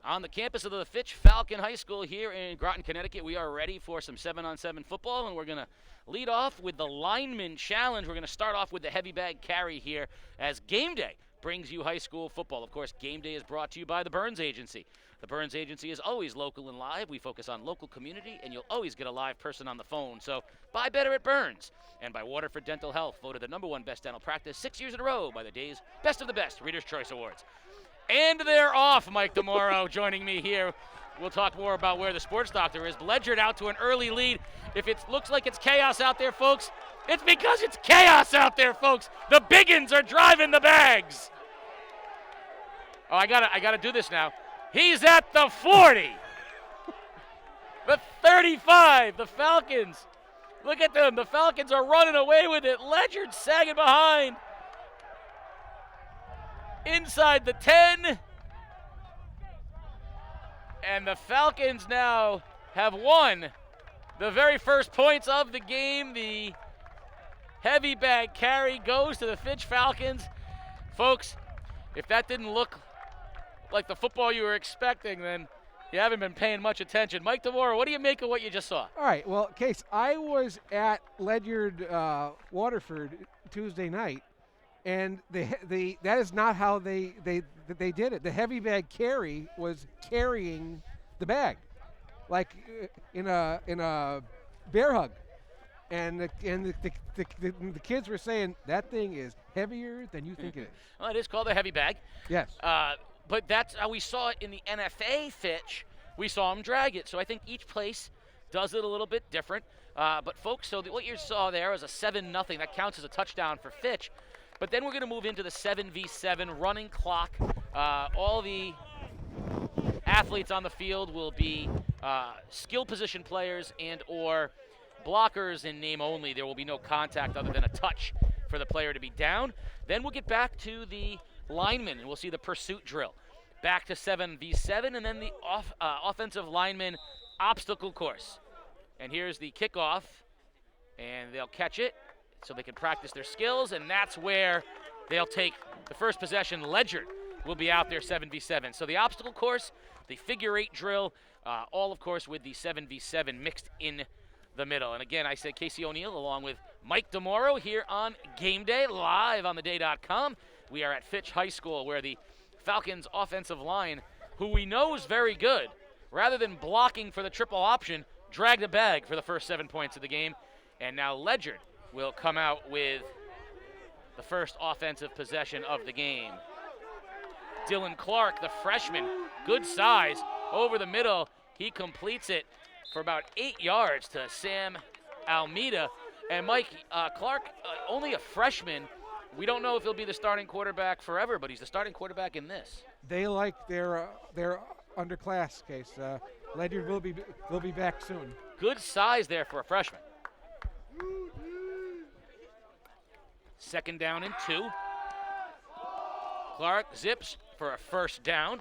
On the campus of the Fitch Falcon High School here in Groton, Connecticut, we are ready for some 7-on-7 football, and we're going to lead off with the Lineman Challenge. We're going to start off with the heavy bag carry here as Game Day brings you high school football. Of course, Game Day is brought to you by the Burns Agency. The Burns Agency is always local and live. We focus on local community, and you'll always get a live person on the phone. So buy better at Burns. And by Waterford Dental Health, voted the #1 best dental practice 6 years in a row by the day's Best of the Best Reader's Choice Awards. And they're off. Mike DeMoro joining me here. We'll talk more about where the sports doctor is. Ledyard out to an early lead. If it looks like it's chaos out there, folks, it's because it's chaos out there, folks. The biggins are driving the bags. Oh, I gotta do this now. He's at the 40. The 35. The Falcons. Look at them. The Falcons are running away with it. Ledyard sagging behind. Inside the 10. And the Falcons now have won the very first points of the game. The heavy bag carry goes to the Fitch Falcons. Folks, if that didn't look like the football you were expecting, then you haven't been paying much attention. Mike DeMora, what do you make of what you just saw? All right, well, Case, I was at Ledyard Waterford Tuesday night, and that is not how they did it. The heavy bag carry was carrying the bag, like in a bear hug, and the kids were saying that thing is heavier than you think it is. Well, it is called a heavy bag. Yes. But that's how we saw it in the NFA Fitch. We saw them drag it. So I think each place does it a little bit different. But folks, so what you saw there was a 7-0. That counts as a touchdown for Fitch. But then we're going to move into the 7v7 running clock. All the athletes on the field will be skill position players and or blockers in name only. There will be no contact other than a touch for the player to be down. Then we'll get back to the linemen, and we'll see the pursuit drill. Back to 7v7, and then the offensive lineman obstacle course. And here's the kickoff, and they'll catch it so they can practice their skills, and that's where they'll take the first possession. Ledyard will be out there 7v7. So the obstacle course, the figure 8 drill, all, of course, with the 7v7 mixed in the middle. And again, I said Casey O'Neill along with Mike DeMoro here on Game Day, live on theday.com. We are at Fitch High School, where the Falcons offensive line, who we know is very good, rather than blocking for the triple option, dragged a bag for the first 7 points of the game. And now Ledyard will come out with the first offensive possession of the game. Dylan Clark, the freshman, good size, over the middle. He completes it for about 8 yards to Sam Almeida. And Mike, Clark, only a freshman. We don't know if he'll be the starting quarterback forever, but he's the starting quarterback in this. They like their underclass, Case. Ledyard will be back soon. Good size there for a freshman. 2nd down and 2. Clark zips for a first down.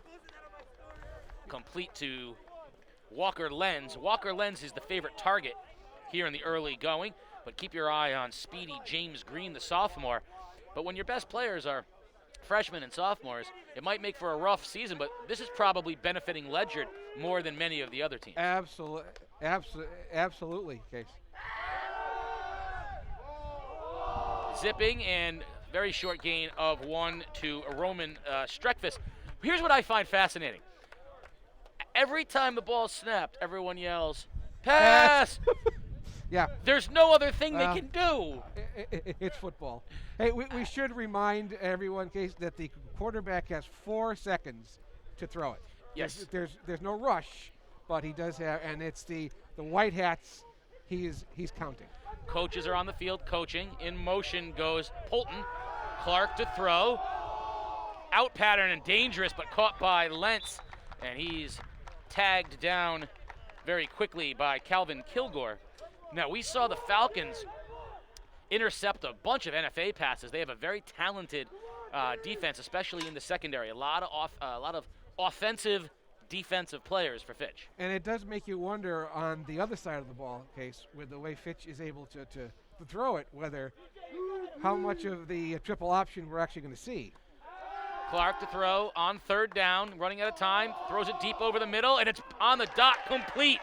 Complete to Walker Lenz. Walker Lenz is the favorite target here in the early going, but keep your eye on speedy James Green, the sophomore. But when your best players are freshmen and sophomores, it might make for a rough season, but this is probably benefiting Ledyard more than many of the other teams. Absolutely, Case. Zipping and very short gain of 1 to Roman Streckfus. Here's what I find fascinating. Every time the ball's snapped, everyone yells, pass! Yeah. There's no other thing they can do. It's football. Hey, we should remind everyone, Case, that the quarterback has 4 seconds to throw it. Yes. There's no rush, but he does have, and it's the white hats. He's counting. Coaches are on the field coaching. In motion goes Polton. Clark to throw. Out pattern and dangerous, but caught by Lentz, and he's tagged down very quickly by Calvin Kilgore. Now, we saw the Falcons intercept a bunch of NFA passes. They have a very talented defense, especially in the secondary. A lot of offensive, defensive players for Fitch. And it does make you wonder on the other side of the ball, Case, with the way Fitch is able to throw it, how much of the triple option we're actually going to see. Clark to throw on third down, running out of time, throws it deep over the middle, and it's on the dot, complete.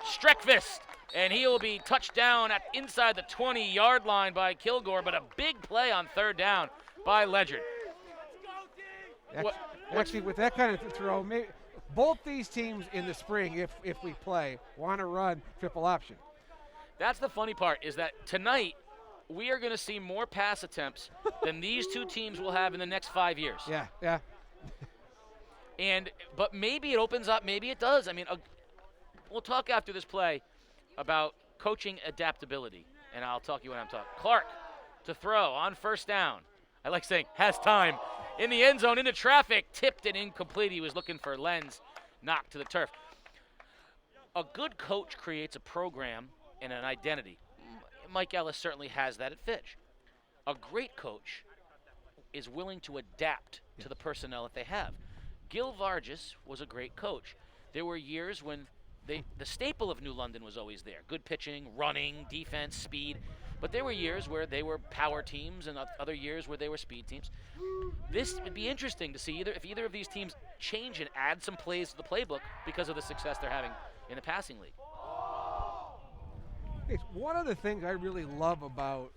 Streckfist, and he will be touched down at inside the 20-yard line by Kilgore, but a big play on third down by Ledyard. Actually, with that kind of throw, both these teams in the spring, if we play, want to run triple option. That's the funny part, is that tonight we are going to see more pass attempts than these two teams will have in the next 5 years. Yeah. But maybe it opens up, maybe it does. I mean, we'll talk after this play about coaching adaptability, and I'll talk to you when I'm talking. Clark to throw on first down. I like saying has time. In the end zone, into traffic, tipped and incomplete. He was looking for Lenz, knocked to the turf. A good coach creates a program and an identity. Mike Ellis certainly has that at Fitch. A great coach is willing to adapt to the personnel that they have. Gil Vargas was a great coach. There were years when the staple of New London was always there. Good pitching, running, defense, speed. But there were years where they were power teams and other years where they were speed teams. This would be interesting to see if either of these teams change and add some plays to the playbook because of the success they're having in the passing league. It's one of the things I really love about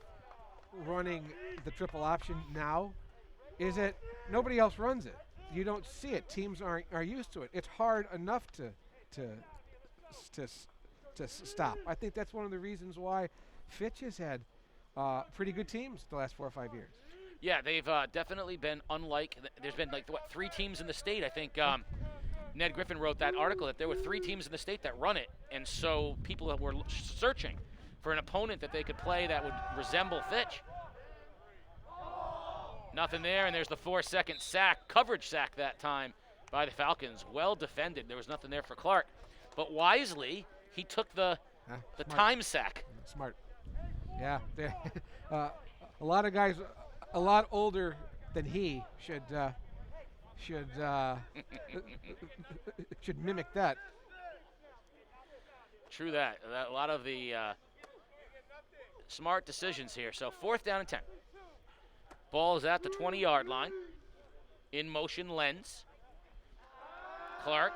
running the triple option now is that nobody else runs it. You don't see it. Teams are used to it. It's hard enough to stop. I think that's one of the reasons why Fitch has had pretty good teams the last 4 or 5 years. Yeah, they've definitely been unlike. There's been 3 teams in the state. I think Ned Griffin wrote that article that there were 3 teams in the state that run it, and so people were searching for an opponent that they could play that would resemble Fitch. Nothing there, and there's the 4-second coverage sack that time by the Falcons. Well defended. There was nothing there for Clark, but wisely he took the time sack. Smart. Yeah, a lot of guys, a lot older than he should mimic that. True that. A lot of the smart decisions here. So 4th down and 10. Ball is at the 20-yard line. In motion, Lenz. Clark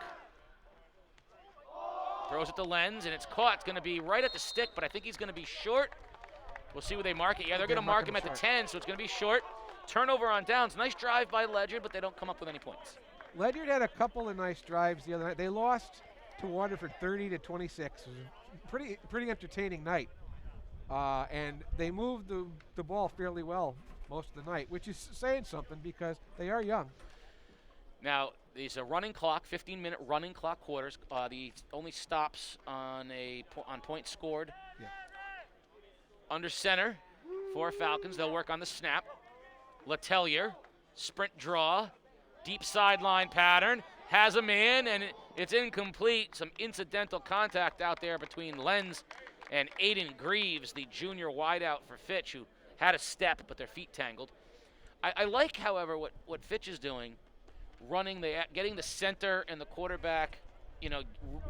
throws it to Lenz, and it's caught. It's going to be right at the stick, but I think he's going to be short. We'll see where they mark it. Yeah, they're going to mark him at the 10, so it's going to be short. Turnover on downs. Nice drive by Ledyard, but they don't come up with any points. Ledyard had a couple of nice drives the other night. They lost to Waterford 30-26. It was a pretty entertaining night. And they moved the ball fairly well most of the night, which is saying something because they are young. Now, there's a running clock, 15-minute running clock quarters. The only stops on points scored. Yeah. Under center for Falcons. They'll work on the snap. Letellier, sprint draw, deep sideline pattern, has a man, and it's incomplete. Some incidental contact out there between Lenz and Aiden Greaves, the junior wideout for Fitch, who had a step, but their feet tangled. I like, however, what Fitch is doing, getting the center and the quarterback,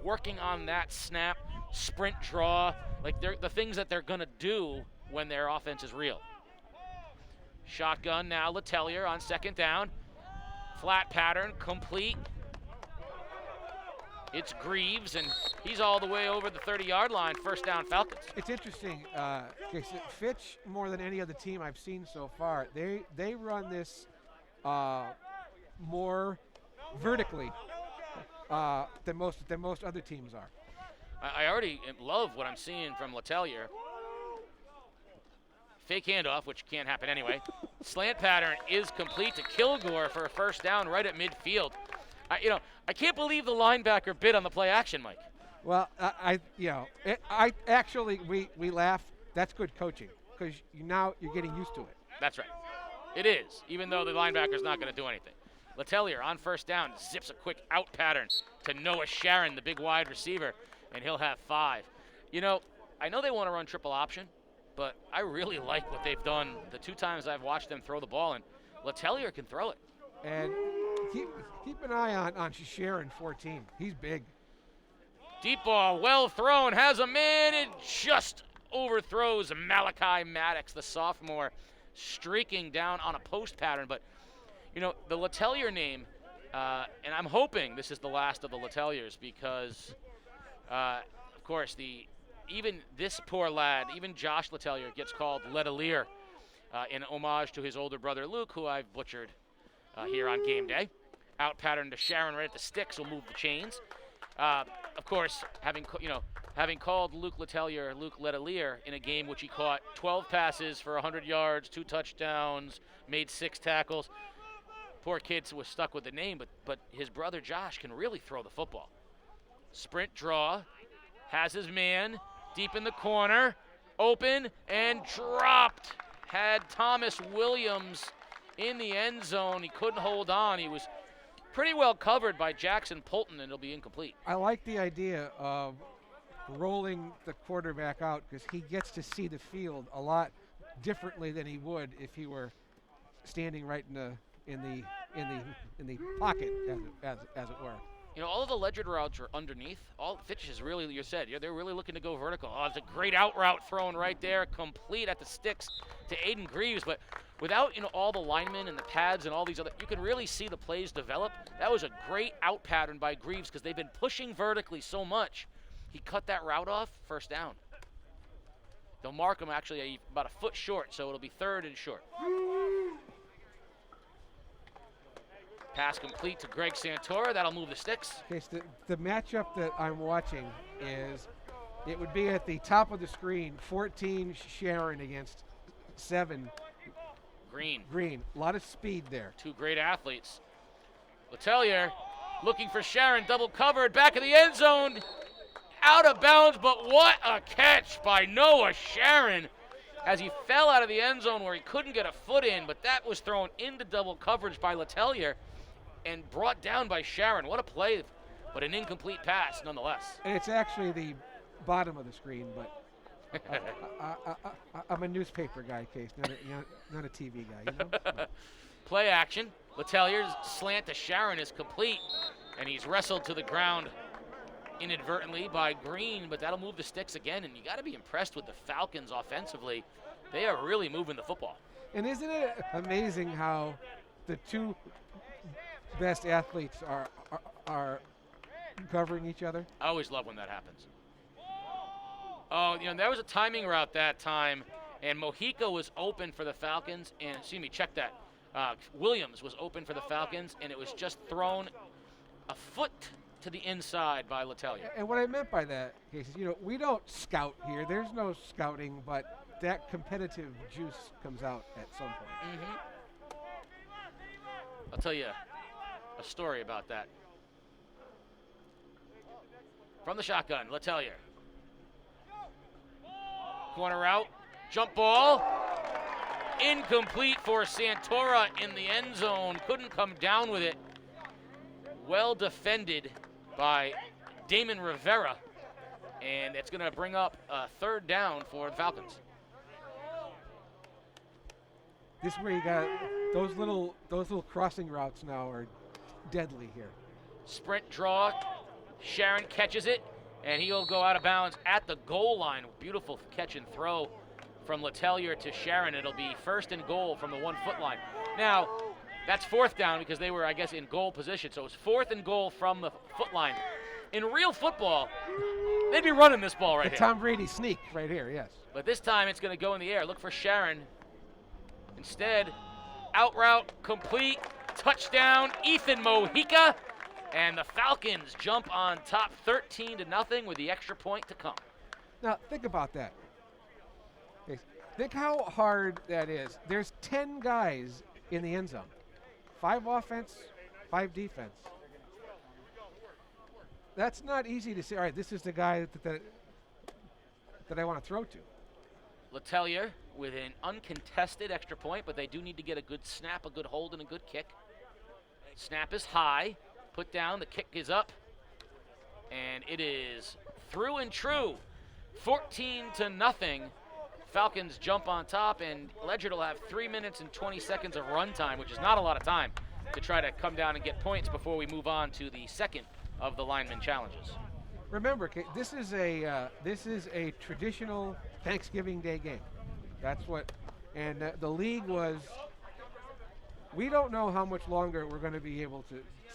working on that snap, sprint draw, like the things that they're going to do when their offense is real. Shotgun now, Letellier on 2nd down. Flat pattern, complete. It's Greaves, and he's all the way over the 30-yard line. 1st down, Falcons. It's interesting. Fitch, more than any other team I've seen so far, they run this more vertically than most other teams are. I already love what I'm seeing from Letellier. Fake handoff, which can't happen anyway. Slant pattern is complete to Kilgore for a 1st down right at midfield. I can't believe the linebacker bid on the play action, Mike. Well, we laugh. That's good coaching because now you're getting used to it. That's right. It is, even though the linebacker's not going to do anything. Letellier on 1st down zips a quick out pattern to Noah Sharon, the big wide receiver, and he'll have 5. I know they want to run triple option, but I really like what they've done the 2 times I've watched them throw the ball, and Letellier can throw it. And keep an eye on Sharon 14. He's big. Deep ball, well thrown, has a man, it just overthrows Malachi Maddox, the sophomore, streaking down on a post pattern. But, You know, the Letellier name, and I'm hoping this is the last of the Letelliers because, of course, even this poor lad, even Josh Letellier, gets called Ledyard in homage to his older brother Luke, who I've butchered here on game day. Out pattern to Sharon right at the sticks will move the chains. Of course, having called Luke Ledyard in a game which he caught 12 passes for 100 yards, 2 touchdowns, made 6 tackles. Poor kid was stuck with the name, but his brother Josh can really throw the football. Sprint draw, has his man deep in the corner, open and dropped. Had Thomas Williams in the end zone. He couldn't hold on. He was pretty well covered by Jackson Polton, and it'll be incomplete. I like the idea of rolling the quarterback out because he gets to see the field a lot differently than he would if he were standing right in the pocket, as it were. You know, all of the Ledyard routes are underneath. All Fitch is really, you said, they're really looking to go vertical. Oh, it's a great out route thrown right there, complete at the sticks to Aiden Greaves. But without, all the linemen and the pads and all these other, you can really see the plays develop. That was a great out pattern by Greaves because they've been pushing vertically so much. He cut that route off, first down. They'll mark him actually about a foot short, so it'll be 3rd and short. Pass complete to Greg Santora. That'll move the sticks. Okay, so the matchup that I'm watching is, it would be at the top of the screen, 14 Sharon against 7 Green. A lot of speed there. 2 great athletes. Letellier looking for Sharon, double covered, back of the end zone. Out of bounds, but what a catch by Noah Sharon as he fell out of the end zone where he couldn't get a foot in, but that was thrown into double coverage by Letellier and brought down by Sharon. What a play, but an incomplete pass nonetheless. And it's actually the bottom of the screen, but I'm a newspaper guy, Case, not a TV guy. Play action. Letellier's slant to Sharon is complete, and he's wrestled to the ground inadvertently by Green, but that'll move the sticks again, and you got to be impressed with the Falcons offensively. They are really moving the football. And isn't it amazing how the 2 best athletes are covering each other? I always love when that happens. Oh, there was a timing route that time, and Mojica was open for the Falcons, and check that. Williams was open for the Falcons, and it was just thrown a foot to the inside by Letellier. And what I meant by that, Case, is, we don't scout here. There's no scouting, but that competitive juice comes out at some point. Mm-hmm. I'll tell you a story about that. From the shotgun, Letellier. Corner route, jump ball. Incomplete for Santora in the end zone. Couldn't come down with it. Well defended by Damon Rivera. And it's going to bring up a 3rd down for the Falcons. This is where you got those little crossing routes now are deadly here. Sprint draw. Sharon catches it, and he'll go out of bounds at the goal line. Beautiful catch and throw from Letellier to Sharon. It'll be 1st and goal from the 1-foot line. Now, that's 4th down because they were, I guess, in goal position. So it's 4th and goal from the foot line. In real football, they'd be running this ball right here. Tom Brady sneak right here, yes. But this time it's going to go in the air. Look for Sharon. Instead, out route complete. Touchdown, Ethan Mojica. And the Falcons jump on top 13-0 with the extra point to come. Now, think about that. Think how hard that is. There's 10 guys in the end zone. 5 offense, 5 defense. That's not easy to say, all right, this is the guy that I want to throw to. Letellier with an uncontested extra point, but they do need to get a good snap, a good hold, and a good kick. Snap is high. Put down, the kick is up, and it is through and true. 14-0. Falcons jump on top, and Ledyard will have 3 minutes and 20 seconds of run time, which is not a lot of time to try to come down and get points before we move on to the second of the lineman challenges. Remember, this is a traditional Thanksgiving Day game. That's what, and the league was we don't know how much longer we're going to be able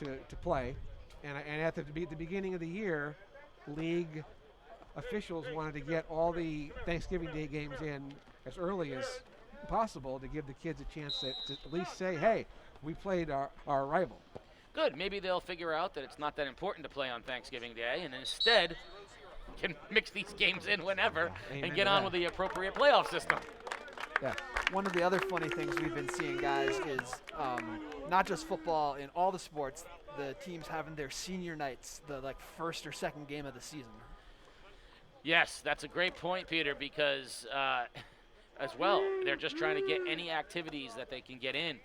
to play. And at the beginning of the year, league officials wanted to get all the Thanksgiving Day games in as early as possible to give the kids a chance to at least say, hey, we played our rival. Good. Maybe they'll figure out that it's not that important to play on Thanksgiving Day, and instead can mix these games in whenever and get on with the appropriate playoff system. Yeah. One of the other funny things we've been seeing, guys, is not just football, in all the sports, the teams having their senior nights, the first or second game of the season. Yes, that's a great point, Peter, because as well, they're just trying to get any activities that they can get in.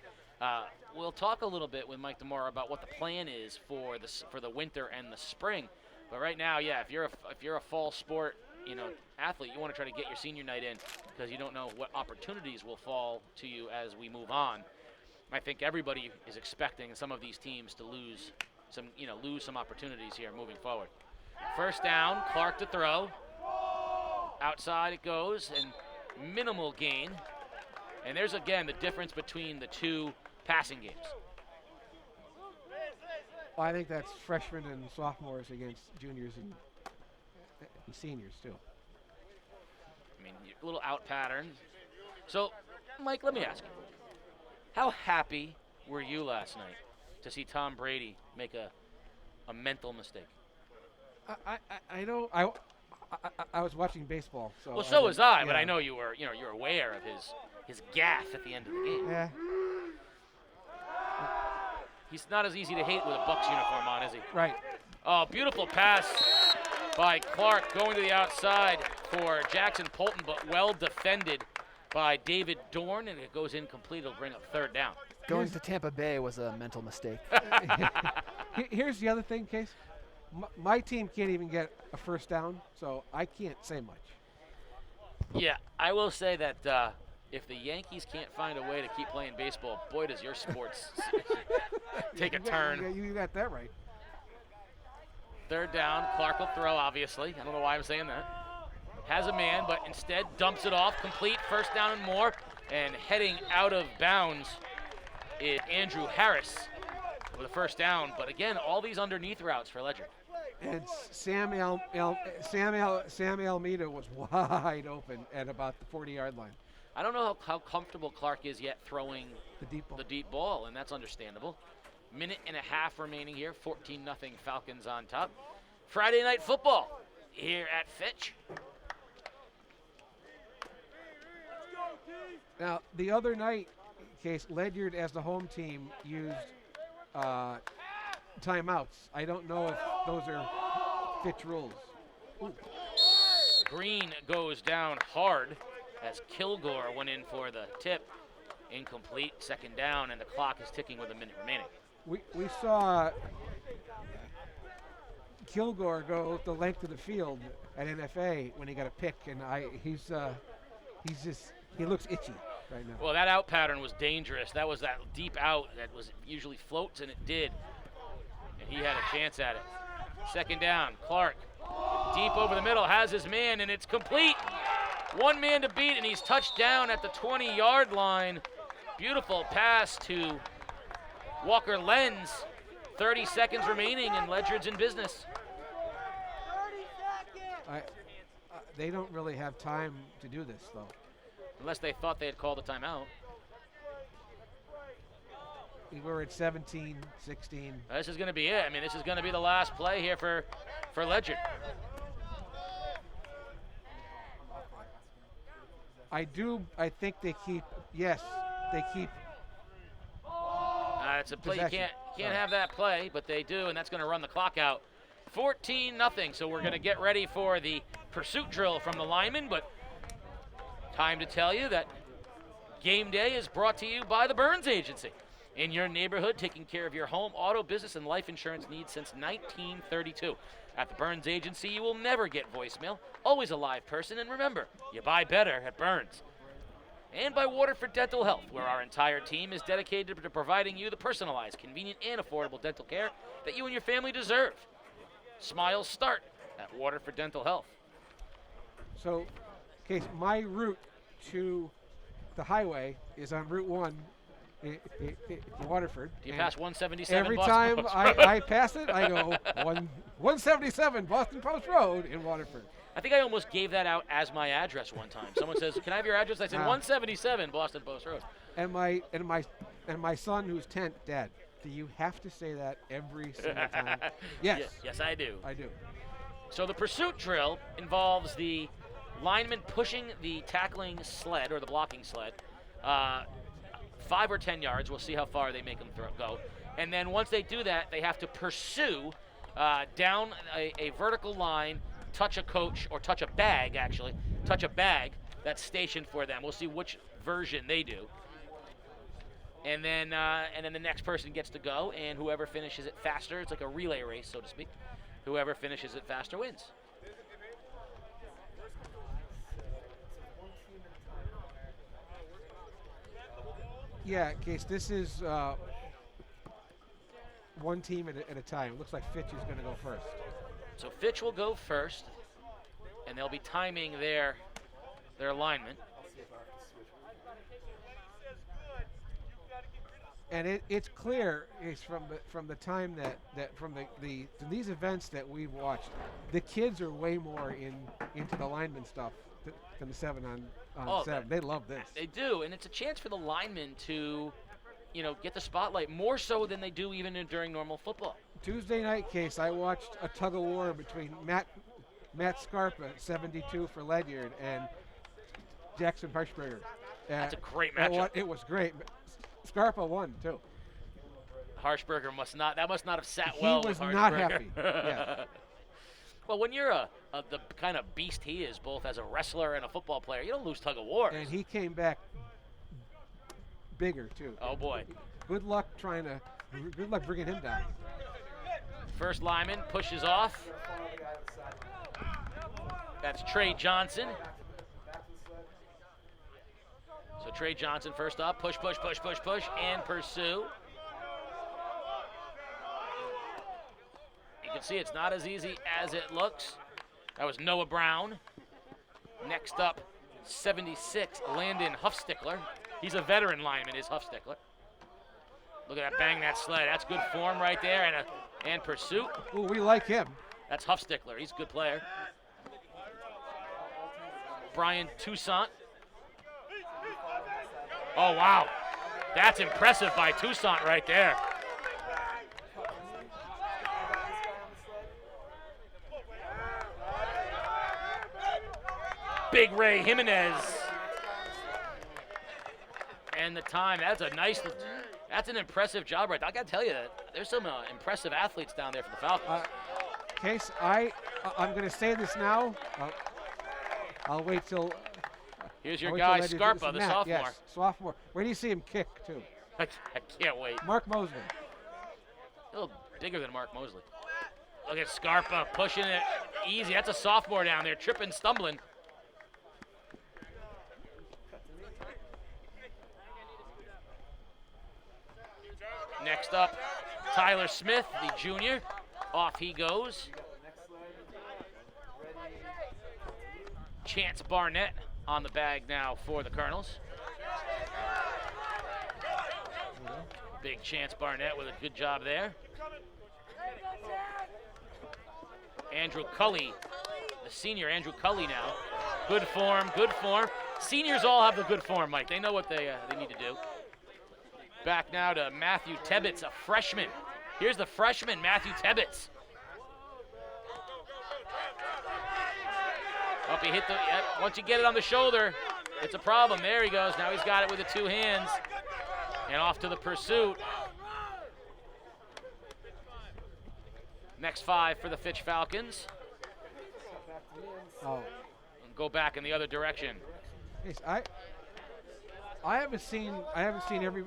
We'll talk a little bit with Mike tomorrow about what the plan is for the winter and the spring. But right now, yeah, if you're a fall sport, athlete, you want to try to get your senior night in because you don't know what opportunities will fall to you as we move on. I think everybody is expecting some of these teams to lose some opportunities here moving forward. First down, Clark to throw. Outside it goes, and minimal gain. And there's, again, the difference between the two passing games. Well, I think that's freshmen and sophomores against juniors and seniors, too. I mean, a little out pattern. So, Mike, let me ask you. How happy were you last night to see Tom Brady make a mental mistake? I was watching baseball. Well, so was I, yeah. but I know you're aware of his gaffe at the end of the game. Yeah. He's not as easy to hate with a Bucs uniform on, is he? Right. Oh, beautiful pass by Clark going to the outside for Jackson Polton, but well defended by David Dorn, and it goes incomplete. It'll bring up third down. Going to Tampa Bay was a mental mistake. Here's the other thing, Case. My team can't even get a first down, so I can't say much. Yeah, I will say that if the Yankees can't find a way to keep playing baseball, boy, does your sports take a turn. You got that right. Third down, Clark will throw, obviously. I don't know why I'm saying that. Has a man, but instead dumps it off, complete, first down and more. And heading out of bounds is Andrew Harris with a first down. But again, all these underneath routes for Ledyard. And Sam Almeida was wide open at about the 40-yard line. I don't know how comfortable Clark is yet throwing the deep ball, and that's understandable. Minute and a half remaining here, 14-0 Falcons on top. Friday night football here at Fitch. Now, the other night, Case, Ledyard as the home team used timeouts. I don't know if those are Fitch rules. Ooh. Green goes down hard as Kilgore went in for the tip. Incomplete, second down, and the clock is ticking with a minute remaining. We saw Kilgore go the length of the field at NFA when he got a pick, and he looks itchy right now. Well, that out pattern was dangerous. That was that deep out that was usually floats, and it did. And he had a chance at it. Second down, Clark deep over the middle, has his man, and it's complete. One man to beat, and he's touched down at the 20-yard line. Beautiful pass to Walker Lenz. 30 seconds remaining, and Ledyard's in business. They don't really have time to do this, though. Unless they thought they had called a timeout. We're at 17, 16. This is going to be it. I mean, this is going to be the last play here for Ledyard. I think they keep. It's a play. You Possession. can't have that play, but they do, and that's going to run the clock out. 14-0. So we're going to get ready for the pursuit drill from the linemen, but time to tell you that game day is brought to you by the Burns Agency. In your neighborhood, taking care of your home, auto, business, and life insurance needs since 1932. At the Burns Agency, you will never get voicemail. Always a live person, and remember, you buy better at Burns. And by Waterford Dental Health, where our entire team is dedicated to providing you the personalized, convenient, and affordable dental care that you and your family deserve. Smiles start at Waterford Dental Health. So, Case, my route to the highway is on Route 1 Waterford. Do you And pass 177 every Boston time Post I, Road? I pass it, I go 177 Boston Post Road in Waterford. I think I almost gave that out as my address one time. Someone says, "Can I have your address?" I said, Ah. 177 Boston Post Road. And my son, who's 10, Dad, do you have to say that every single time? Yes. Yes, I do. I do. So the pursuit drill involves the lineman pushing the tackling sled or the blocking sled 5 or 10 yards. We'll see how far they make them go. And then once they do that, they have to pursue down a vertical line, touch a coach or touch a bag, actually, touch a bag that's stationed for them. We'll see which version they do. And then the next person gets to go, and whoever finishes it faster, it's like a relay race, so to speak. Whoever finishes it faster wins. Yeah, Case, this is one team at a time. It looks like Fitch is going to go first. So Fitch will go first, and they'll be timing their alignment. And it's clear from the time that from these events that we've watched, the kids are way more into the lineman stuff than the 7 on 7. They love this. They do, and it's a chance for the linemen to, get the spotlight more so than they do even during normal football. Tuesday night, Case, I watched a tug of war between Matt Scarpa, 72 for Ledyard, and Jackson Harshberger. That's a great matchup. It was great. Scarpa won too. Harshberger must not have sat well with Harshberger. He was not happy. Yeah. Well, when you're the kind of beast he is, both as a wrestler and a football player, you don't lose tug of war. And he came back bigger too. Oh boy. Good luck bringing him down. First lineman pushes off. That's Trey Johnson. So Trey Johnson first up, push, and pursue. You can see it's not as easy as it looks. That was Noah Brown. Next up, 76, Landon Huffstickler. He's a veteran lineman, is Huffstickler. Look at that, bang that sled. That's good form right there, and pursuit. Ooh, we like him. That's Huffstickler. He's a good player. Brian Toussaint. Oh, wow. That's impressive by Toussaint right there. Big Ray Jimenez. And the time, that's an impressive job right there. I got to tell you, there's some impressive athletes down there for the Falcons. Case, I'm going to say this now. I'll wait till... Here's your guy, Scarpa, the sophomore. Yes, sophomore. Where do you see him kick, too? I can't wait. Mark Mosley. A little bigger than Mark Mosley. Look at Scarpa pushing it easy. That's a sophomore down there, tripping, stumbling. Next up, Tyler Smith, the junior. Off he goes. Chance Barnett on the bag now for the Colonels. Big Chance Barnett with a good job there. Andrew Cully, the senior Andrew Cully now. Good form, good form. Seniors all have the good form, Mike. They know what they need to do. Back now to Matthew Tebbets, a freshman. Here's the freshman, Matthew Tebbets. Up, he hit once you get it on the shoulder, it's a problem. There he goes. Now he's got it with the 2 hands. And off to the pursuit. Next 5 for the Fitch Falcons. Oh. And go back in the other direction. Yes, I haven't seen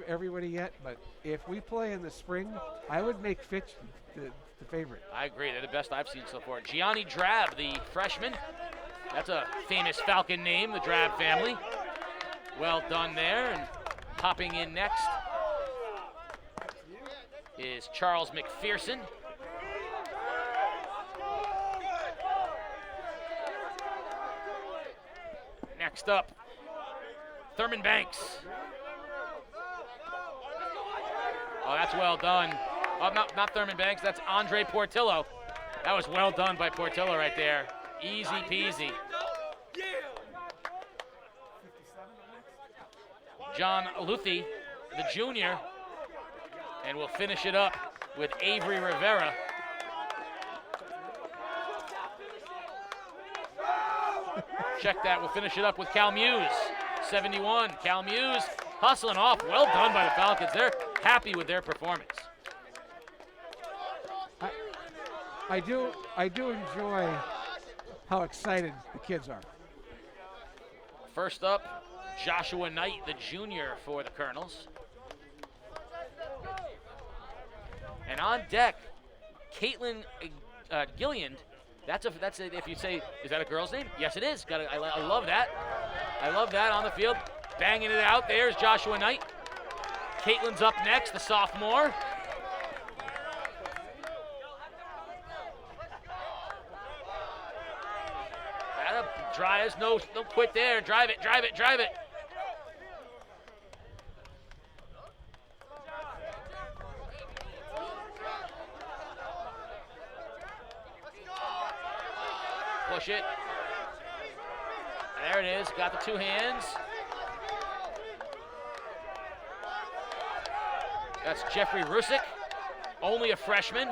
everybody yet, but if we play in the spring, I would make Fitch the favorite. I agree. They're the best I've seen so far. Gianni Drab, the freshman. That's a famous Falcon name, the Drab family. Well done there. And hopping in next is Charles McPherson. Next up, Thurman Banks. Oh, that's well done. Oh, not Thurman Banks. That's Andre Portillo. That was well done by Portillo right there. Easy peasy. John Luthi, the junior, and we'll finish it up with Avery Rivera. Check that. We'll finish it up with Cal Muse, 71. Cal Muse hustling off. Well done by the Falcons. They're happy with their performance. I do enjoy how excited the kids are. First up, Joshua Knight, the junior for the Colonels. And on deck, Caitlin Gilliand. That's if you say, is that a girl's name? Yes, it is. I love that. I love that on the field. Banging it out. There's Joshua Knight. Caitlin's up next, the sophomore. Drives, no quit there. Drive it. Push it. There it is. Got the two hands. That's Jeffrey Rusick, only a freshman.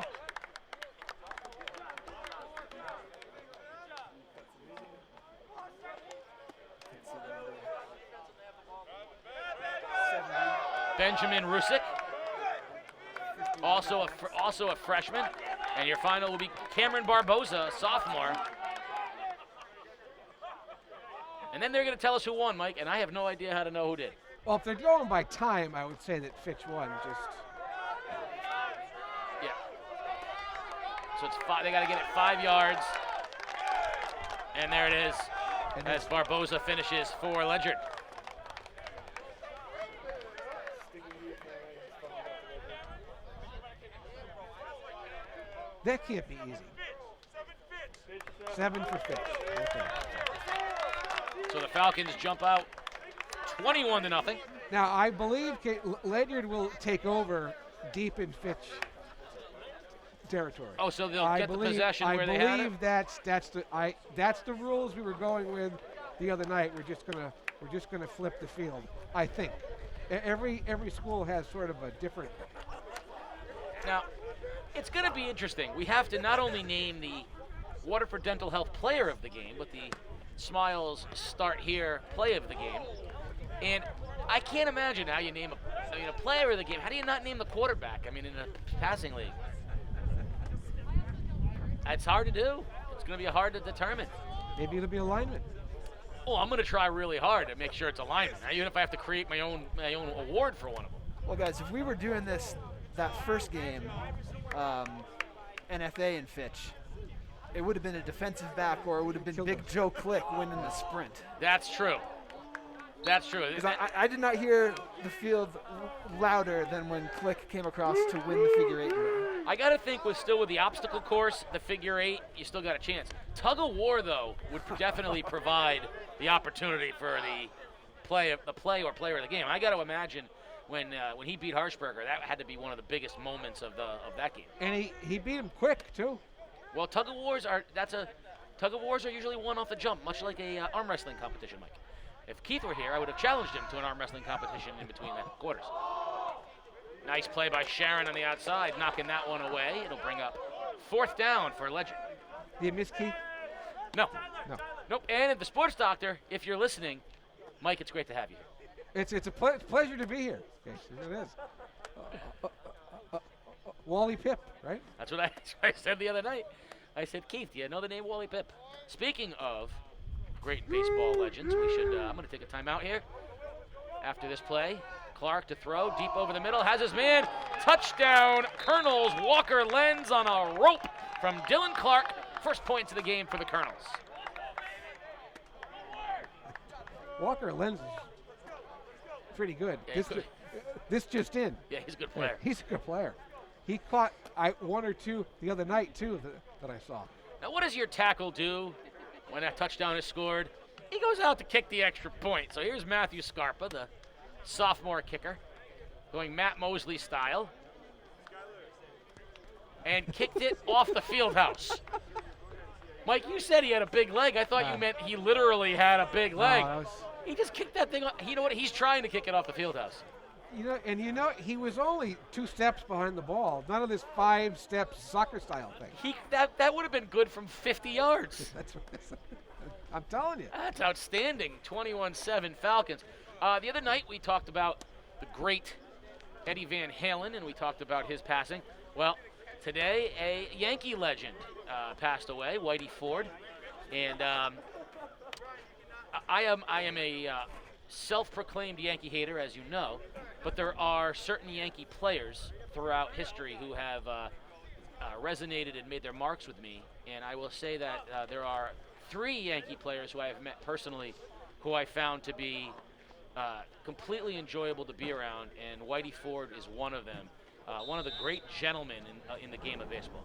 Benjamin Rusick, also a freshman. And your final will be Cameron Barboza, sophomore. And then they're going to tell us who won, Mike, and I have no idea how to know who did. Well, if they're going by time, I would say that Fitch won. Yeah. So it's they got to get it 5 yards. And there it is, as Barboza finishes for Ledyard. That can't be easy. 7 for Fitch. Okay. So the Falcons jump out 21-0. Now, I believe Ledyard will take over deep in Fitch territory. Oh, so they'll get the possession where they had it? I believe that's the rules we were going with the other night. We're just gonna flip the field. I think every school has sort of a different. Now, it's going to be interesting. We have to not only name the Waterford Dental Health player of the game, but the Smiles Start Here play of the game. And I can't imagine how you name a player of the game. How do you not name the quarterback? I mean, in a passing league. It's hard to do. It's going to be hard to determine. Maybe it'll be a lineman. Oh, I'm going to try really hard to make sure it's a lineman, even if I have to create my own award for one of them. Well, guys, if we were doing that first game, NFA and Fitch, it would have been a defensive back, or it would have been Big Joe Click winning the sprint. That's true. That's true. Because I did not hear the field louder than when Click came across to win the figure 8. I got to think with the obstacle course, the figure 8, you still got a chance. Tug of war, though, would definitely provide the opportunity for the play or player of the game. I got to imagine when he beat Harshberger, that had to be one of the biggest moments of that game. And he beat him quick too. Well, tug of wars are usually won off the jump, much like a arm wrestling competition, Mike. If Keith were here, I would have challenged him to an arm wrestling competition in between the quarters. Nice play by Sharon on the outside, knocking that one away. It'll bring up 4th down for Ledyard. Did you miss Keith? No. Nope. And the sports doctor, if you're listening, Mike, it's great to have you here. It's a pleasure to be here. Yes, it is. Wally Pipp, right? That's what I said the other night. I said, Keith, do you know the name Wally Pipp? Speaking of great baseball legends, we should. I'm going to take a timeout here. After this play, Clark to throw deep over the middle, has his man. Touchdown, Colonels. Walker Lenz on a rope from Dylan Clark. First points of the game for the Colonels. Walker Lenz is pretty good. Yeah, This just in. Yeah, he's a good player. Yeah, he's a good player. He caught one or two the other night too that I saw. Now, what does your tackle do when that touchdown is scored? He goes out to kick the extra point. So here's Matthew Scarpa, the sophomore kicker, going Matt Mosley style. and kicked it off the field house. Mike, you said he had a big leg. I thought you meant he literally had a big leg. He just kicked that thing off. You know what? He's trying to kick it off the field house. He was only 2 steps behind the ball. None of this 5-step soccer style thing. That would have been good from 50 yards. That's what I'm telling you. That's outstanding. 21-7 Falcons. The other night we talked about the great Eddie Van Halen, and we talked about his passing. Well, today a Yankee legend passed away, Whitey Ford, and I am a self-proclaimed Yankee hater, as you know, but there are certain Yankee players throughout history who have resonated and made their marks with me, and I will say that there are 3 Yankee players who I have met personally who I found to be completely enjoyable to be around, and Whitey Ford is one of them. One of the great gentlemen in the game of baseball.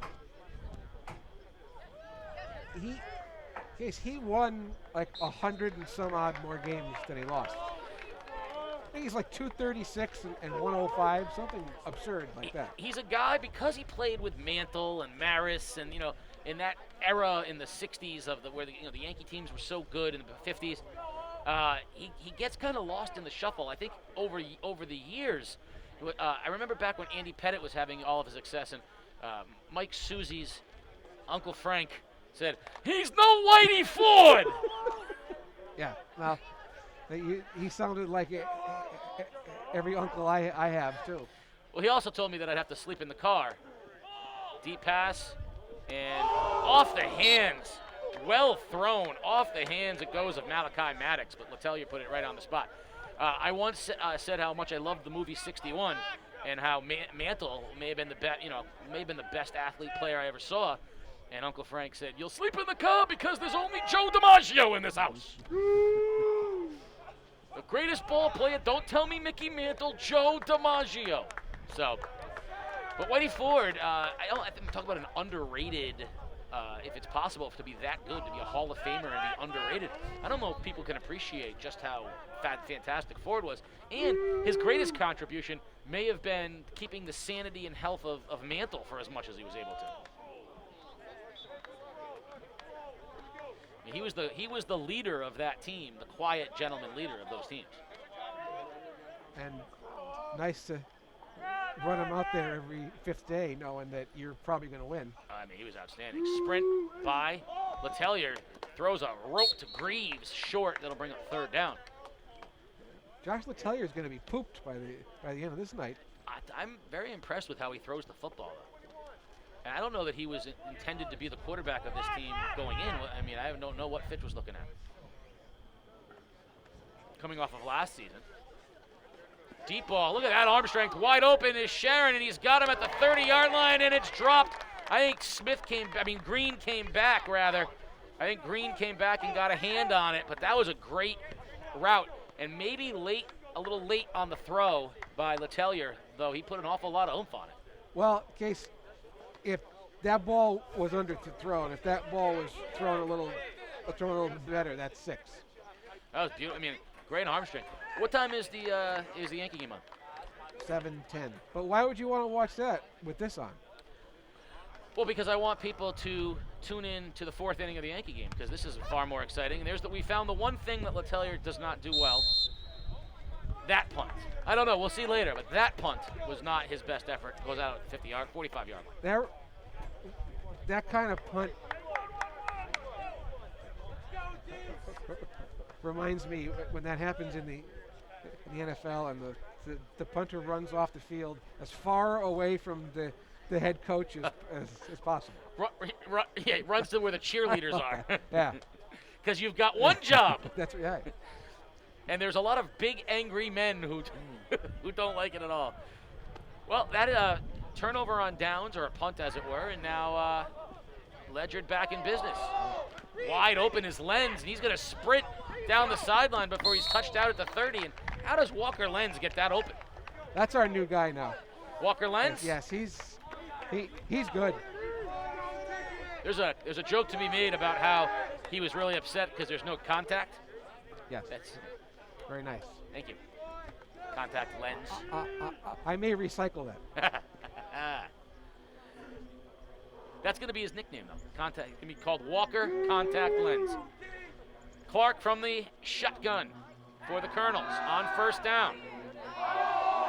He won like 100 and some odd more games than he lost. I think he's like 236 and 105, something absurd like that. He's a guy, because he played with Mantle and Maris, and in that era in the 60s where the Yankee teams were so good in the 50s. He gets kind of lost in the shuffle. I think over the years. I remember back when Andy Pettitte was having all of his success, and Mike Susie's Uncle Frank said, "He's no Whitey Ford." Yeah, well, he sounded like every uncle I have, too. Well, he also told me that I'd have to sleep in the car. Deep pass, and off the hands. Well thrown. Off the hands it goes of Malachi Maddox, but Letellier put it right on the spot. I once said how much I loved the movie 61, and how Mantle may have been the best athlete player I ever saw. And Uncle Frank said, "You'll sleep in the car because there's only Joe DiMaggio in this house." The greatest ball player, don't tell me Mickey Mantle, Joe DiMaggio. So, but Whitey Ford, I think we talk about an underrated. If it's possible to be that good, to be a Hall of Famer and be underrated, I don't know if people can appreciate just how fantastic Ford was. And his greatest contribution may have been keeping the sanity and health of Mantle for as much as he was able to. I mean, he was the leader of that team, the quiet gentleman leader of those teams. And nice to run him out there every 5th day knowing that you're probably going to win. I mean, he was outstanding. Sprint by. Letellier throws a rope to Greaves short. That'll bring up 3rd down. Josh Letellier is going to be pooped by the end of this night. I'm very impressed with how he throws the football, though. And I don't know that he was intended to be the quarterback of this team going in. I mean, I don't know what Fitch was looking at. Coming off of last season. Deep ball. Look at that arm strength. Wide open is Sharon, and he's got him at the 30-yard line, and it's dropped. I think Green came back, rather. I think Green came back and got a hand on it, but that was a great route. And maybe a little late on the throw by Letellier, though he put an awful lot of oomph on it. Well, Case, if that ball was under to throw, and if that ball was thrown a little better, that's 6. That was beautiful. I mean, great arm strength. What time is the Yankee game on? 7:10. But why would you want to watch that with this on? Well, because I want people to tune in to the 4th inning of the Yankee game, because this is far more exciting. And we found the one thing that Letellier does not do well. That punt. I don't know. We'll see later. But that punt was not his best effort. It goes out at 45-yard line. That kind of punt reminds me when that happens in the NFL and the punter runs off the field as far away from the head coach as possible. Yeah, he runs to where the cheerleaders are. Yeah. Because you've got one job. That's right. And there's a lot of big, angry men who don't like it at all. Well, that turnover on downs, or a punt as it were, and now Ledyard back in business. Wide open is Lenz, and he's going to sprint down the sideline before he's touched out at the 30. And how does Walker Lenz get that open? That's our new guy now. Walker Lenz? Yes, he's good. There's a joke to be made about how he was really upset because there's no contact. Yes. That's very nice. Thank you. Contact lens. I may recycle that. That's going to be his nickname, though. Contact. It's going to be called Walker Contact Lens. Clark from the shotgun for the Colonels on first down.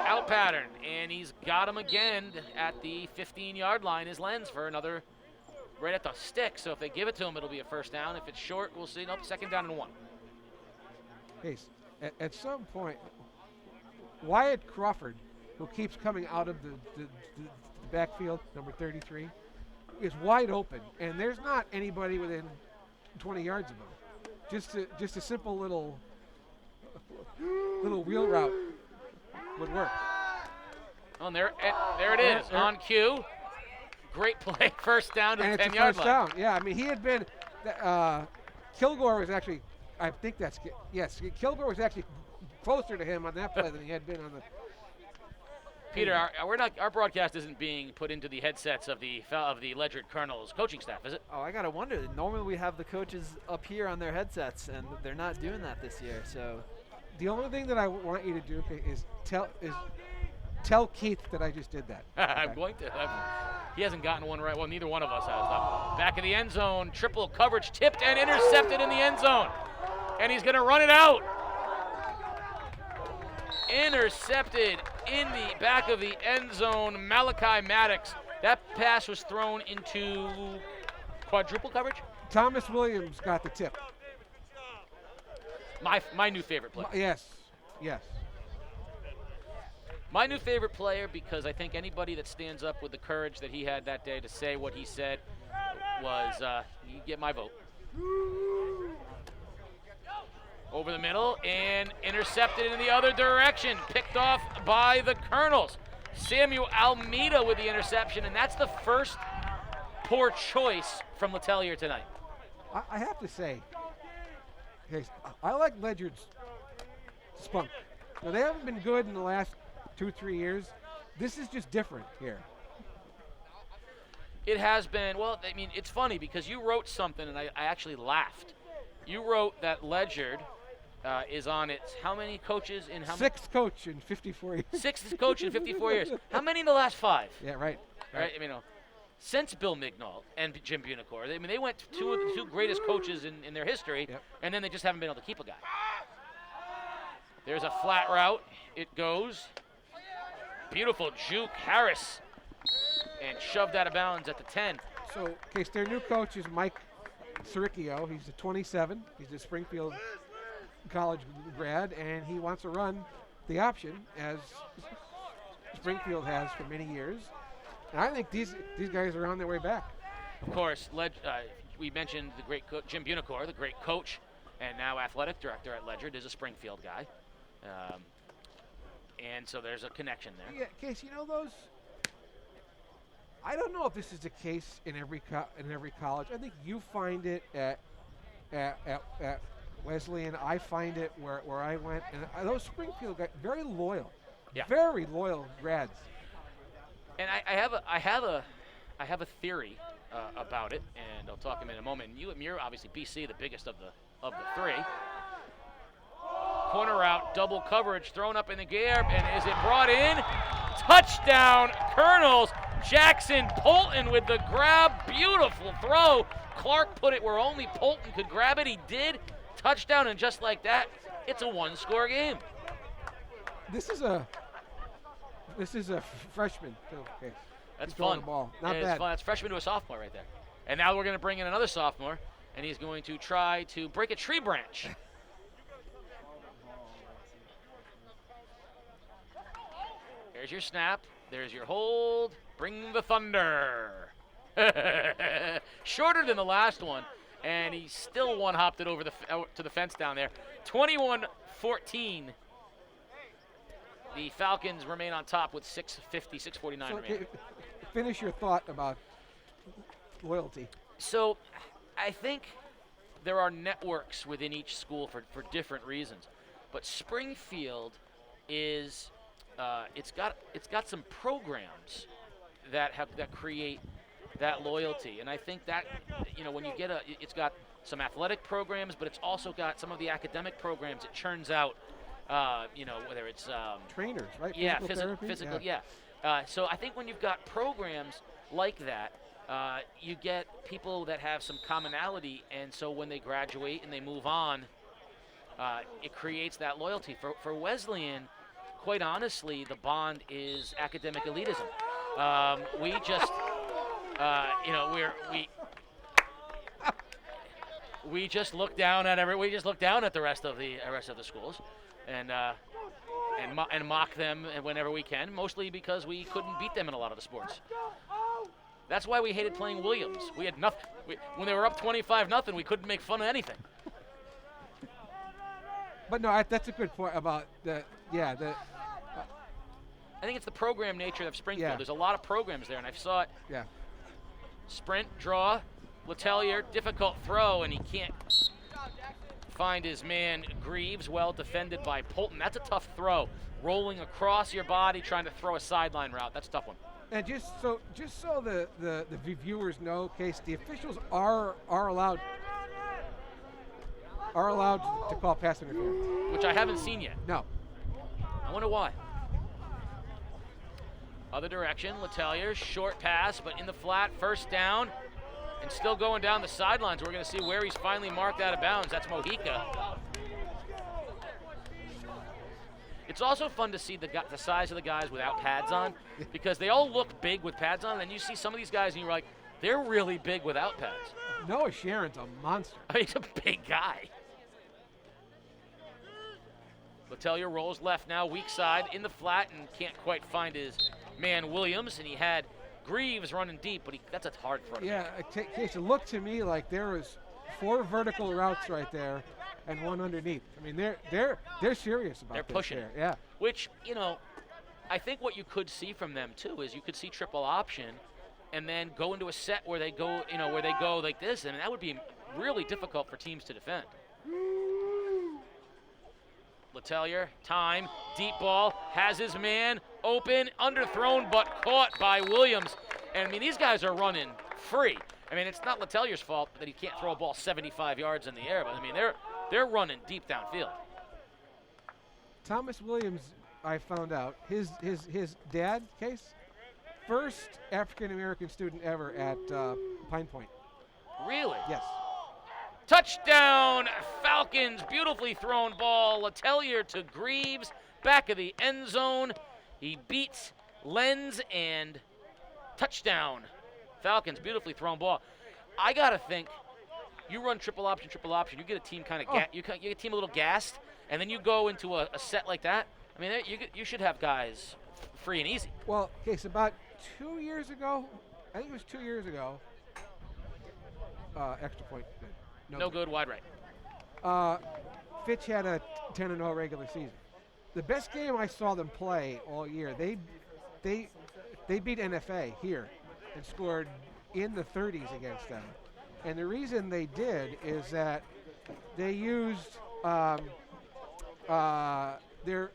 Out pattern, and he's got him again at the 15-yard line, his Lens, for another right at the stick. So if they give it to him, it'll be a first down. If it's short, we'll see. Nope, second down and 1. Hey, at some point, Wyatt Crawford, who keeps coming out of the backfield, number 33, is wide open, and there's not anybody within 20 yards of him. Just a simple little wheel route would work. Oh, and there it is, on cue. Great play, first down to the 10-yard line. Down. Yeah, I mean, he had been, Kilgore was actually, I think that's, yes, Kilgore was actually closer to him on that play than he had been on the. Peter, our broadcast isn't being put into the headsets of the Ledyard Colonels coaching staff, is it? Oh, I gotta wonder. Normally we have the coaches up here on their headsets, and they're not doing that this year. So the only thing that I want you to do is tell Keith that I just did that. I'm going to. He hasn't gotten one right. Well, neither one of us has. Though. Back of the end zone, triple coverage, tipped and intercepted in the end zone, and he's going to run it out. Intercepted in the back of the end zone, Malachi Maddox. That pass was thrown into quadruple coverage. Thomas Williams got the tip. My new favorite player. Yes. My new favorite player, because I think anybody that stands up with the courage that he had that day to say what he said was, you get my vote. Over the middle and intercepted in the other direction. Picked off by the Colonels. Samuel Almeida with the interception, and that's the first poor choice from Letellier tonight. I have to say, I like Ledyard's spunk. Now, they haven't been good in the last 2-3 years. This is just different here. It has been, well, I mean, it's funny because you wrote something and I actually laughed. You wrote that Ledyard is on its how many coaches in how many? Sixth coach in 54 years. Sixth coach in 54 years. How many in the last 5? Yeah, right. Right. I mean, since Bill Mignol and Jim Bunicor, I mean, they went to two of the 2 greatest coaches in their history, and then they just haven't been able to keep a guy. There's a flat route. It goes. Beautiful juke, Harris, and shoved out of bounds at the 10. So, their new coach is Mike Siricchio. He's a 27. He's a Springfield College grad, and he wants to run the option as Springfield has for many years. And I think these guys are on their way back. Of course, we mentioned the great Jim Bunicor, the great coach, and now athletic director at Ledyard, is a Springfield guy. And so there's a connection there. Yeah, Case, those. I don't know if this is the case in every college. I think you find it at Wesleyan. I find it where I went, and those Springfield guys very loyal, very loyal grads. And I have a theory about it, and I'll talk in a moment. You're obviously BC, the biggest of the 3. Corner route, double coverage, thrown up in the air, and is it brought in? Touchdown, Colonels. Jackson Polton with the grab, beautiful throw. Clark put it where only Polton could grab it. He did. Touchdown, and just like that, it's a 1-score game. This is a freshman. Okay. That's fun. fun. Ball. Not it's bad. fun. That's freshman to a sophomore right there. And now we're going to bring in another sophomore, and he's going to try to break a tree branch. There's your snap. There's your hold. Bring the thunder. Shorter than the last one, and he still one-hopped it over to the fence down there. 21-14. The Falcons remain on top with 6:49 remaining. Finish your thought about loyalty. So I think there are networks within each school for different reasons. But Springfield is it's got some programs that create that loyalty. And I think that when you get it's got some athletic programs, but it's also got some of the academic programs it churns out. Whether it's trainers, right? Yeah, physical. Yeah. So I think when you've got programs like that, you get people that have some commonality, and so when they graduate and they move on, it creates that loyalty. For Wesleyan, quite honestly, the bond is academic elitism. We just, we just look down at the rest of the schools, and mock them whenever we can. Mostly because we couldn't beat them in a lot of the sports. That's why we hated playing Williams. We had nothing. When they were up 25-0, we couldn't make fun of anything. But no, that's a good point about I think it's the program nature of Springfield. Yeah. There's a lot of programs there, and I saw it. Yeah. Sprint, draw, Letellier, difficult throw, and he can't find his man Greaves, well defended by Polton. That's a tough throw. Rolling across your body, trying to throw a sideline route. That's a tough one. And just so the viewers know, Case, the officials are allowed to call pass interference, Which I haven't seen yet. No. I wonder why. Other direction, Letellier, short pass, but in the flat, first down, and still going down the sidelines. We're going to see where he's finally marked out of bounds. That's Mojica. It's also fun to see the size of the guys without pads on, because they all look big with pads on, and then you see some of these guys and you're like, they're really big without pads. Noah Sharon's a monster. I mean, he's a big guy. Letellier rolls left now, weak side, in the flat, and can't quite find his man Williams, and he had Greaves running deep, but that's a hard throw. Yeah, Case, it looked to me like there was 4 vertical routes right there and 1 underneath. I mean, they're serious about They're this pushing. here. Yeah. Which, I think what you could see from them too is you could see triple option, and then go into a set where they go, like this, and that would be really difficult for teams to defend. Letellier, time, deep ball, has his man open, underthrown, but caught by Williams. And I mean, these guys are running free. I mean, it's not Letellier's fault that he can't throw a ball 75 yards in the air, but I mean, they're running deep downfield. Thomas Williams, I found out, his dad, Case, first African-American student ever at Pine Point. Really? Yes. Touchdown, Falcons. Beautifully thrown ball. Letellier to Greaves, back of the end zone. He beats Lenz, and touchdown, Falcons. Beautifully thrown ball. I got to think, you run triple option, you get a team kind of you get a team a little gassed, and then you go into a set like that. I mean, you should have guys free and easy. Well, Case, about 2 years ago, I think it was 2 years ago, extra point. No good, wide right. Fitch had a 10-0 regular season. The best game I saw them play all year, they beat NFA here and scored in the 30s against them. And the reason they did is that they used their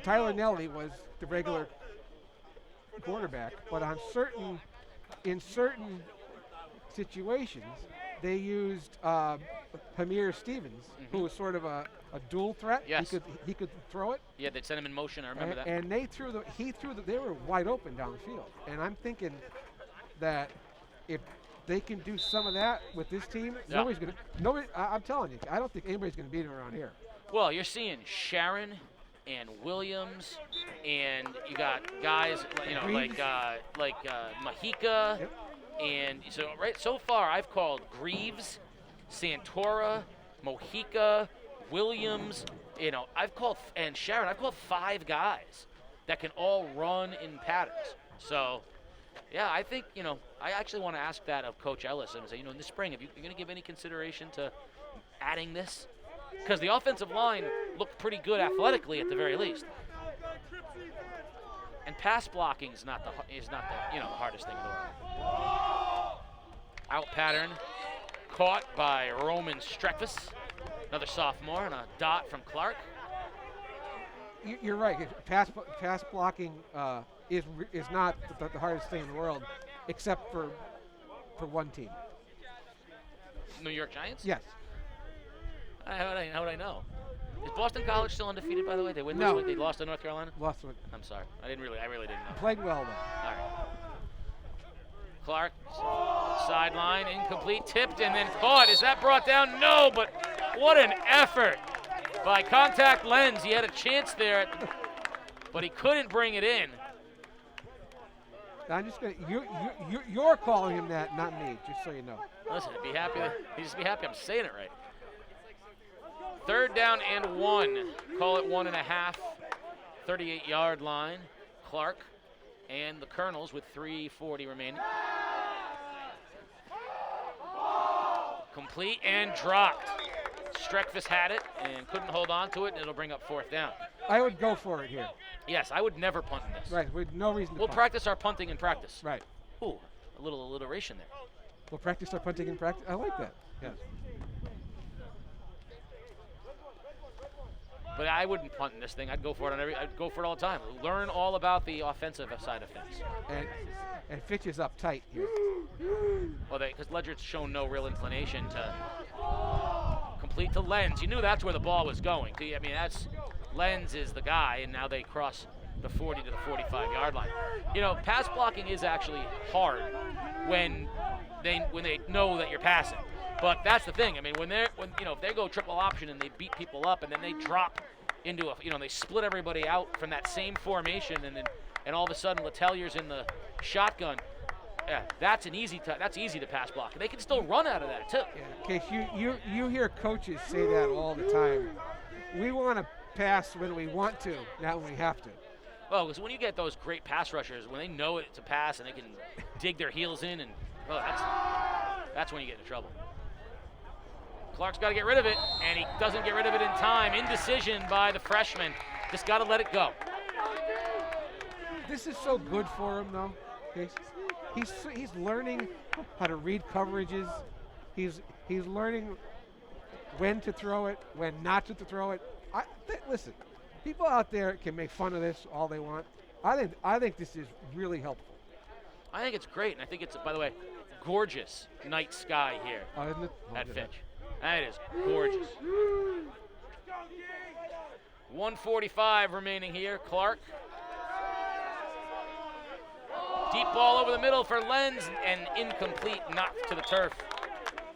Tyler Nelly was the regular quarterback, but in certain situations, they used Hamir Stevens, who was sort of a dual threat. Yes. He could throw it. Yeah, they'd send him in motion. I remember that. And they were wide open downfield. And I'm thinking that if they can do some of that with this team, I'm telling you, I don't think anybody's going to beat them around here. Well, you're seeing Sharon and Williams, and you got guys, like Mojica. Yep. And so far I've called Greaves, Santora, Mojica, Williams, I've called 5 guys that can all run in patterns. So, yeah, I think, I actually want to ask that of Coach Ellis and say, in the spring, are you going to give any consideration to adding this? Because the offensive line looked pretty good athletically at the very least. And pass blocking is not the hardest thing in the world. Out pattern, caught by Roman Streckfus, another sophomore, and a dot from Clark. You're right. Pass blocking is not the hardest thing in the world, except for one team. New York Giants? Yes. How would I know? Is Boston College still undefeated, by the way? They win No. this week? They lost to North Carolina? Lost one. I'm sorry. I really didn't know. Played well though. All right. Clark, sideline, incomplete, tipped, and then caught. Is that brought down? No, but what an effort by Contact Lens. He had a chance there, but he couldn't bring it in. I'm just gonna. You're calling him that, not me. Just so you know. Listen, be happy. Just be happy I'm saying it right. 3rd down and 1. Call it 1.5. 38-yard line. Clark and the Colonels with 3:40 remaining. Complete and dropped. Streckfus had it and couldn't hold on to it, and it'll bring up 4th down. I would go for it here. Yes, I would never punt in this. Right, with no reason to We'll punt. practice our punting in practice. Right. Ooh, a little alliteration there. We'll practice our punting in practice. I like that. Yes. But I wouldn't punt in this thing. I'd go for it I'd go for it all the time. Learn all about the offensive side of things. And Fitch is up tight here. Well, because Ledyard's shown no real inclination to complete to Lens. You knew that's where the ball was going. I mean, Lens is the guy, and now they cross the 40 to the 45-yard line. You know, pass blocking is actually hard when they know that you're passing. But that's the thing. I mean, if they go triple option and they beat people up, and then they drop into they split everybody out from that same formation, and all of a sudden Letellier's in the shotgun. Yeah, that's easy to pass block. And they can still run out of that too. Yeah, Case, you hear coaches say that all the time. We want to pass when we want to, not when we have to. Well, because when you get those great pass rushers, when they know it's a pass and they can dig their heels in, and that's when you get in trouble. Clark's got to get rid of it, and he doesn't get rid of it in time. Indecision by the freshman. Just got to let it go. This is so good for him, though. He's learning how to read coverages. He's learning when to throw it, when not to throw it. Listen, people out there can make fun of this all they want. I think this is really helpful. I think it's great, and I think it's, by the way, gorgeous night sky here at Fitch. That is gorgeous. 1:45 remaining here. Clark. Deep ball over the middle for Lens, and incomplete, knocked to the turf.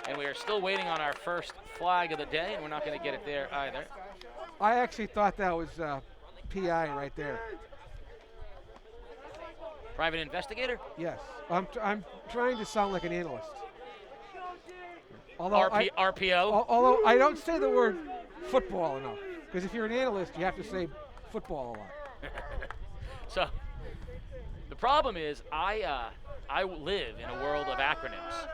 And we are still waiting on our first flag of the day, and we're not going to get it there either. I actually thought that was PI right there. Private investigator? Yes. I'm trying to sound like an analyst. Although RPO? Although I don't say the word football enough, because if you're an analyst, you have to say football a lot. So the problem is I live in a world of acronyms.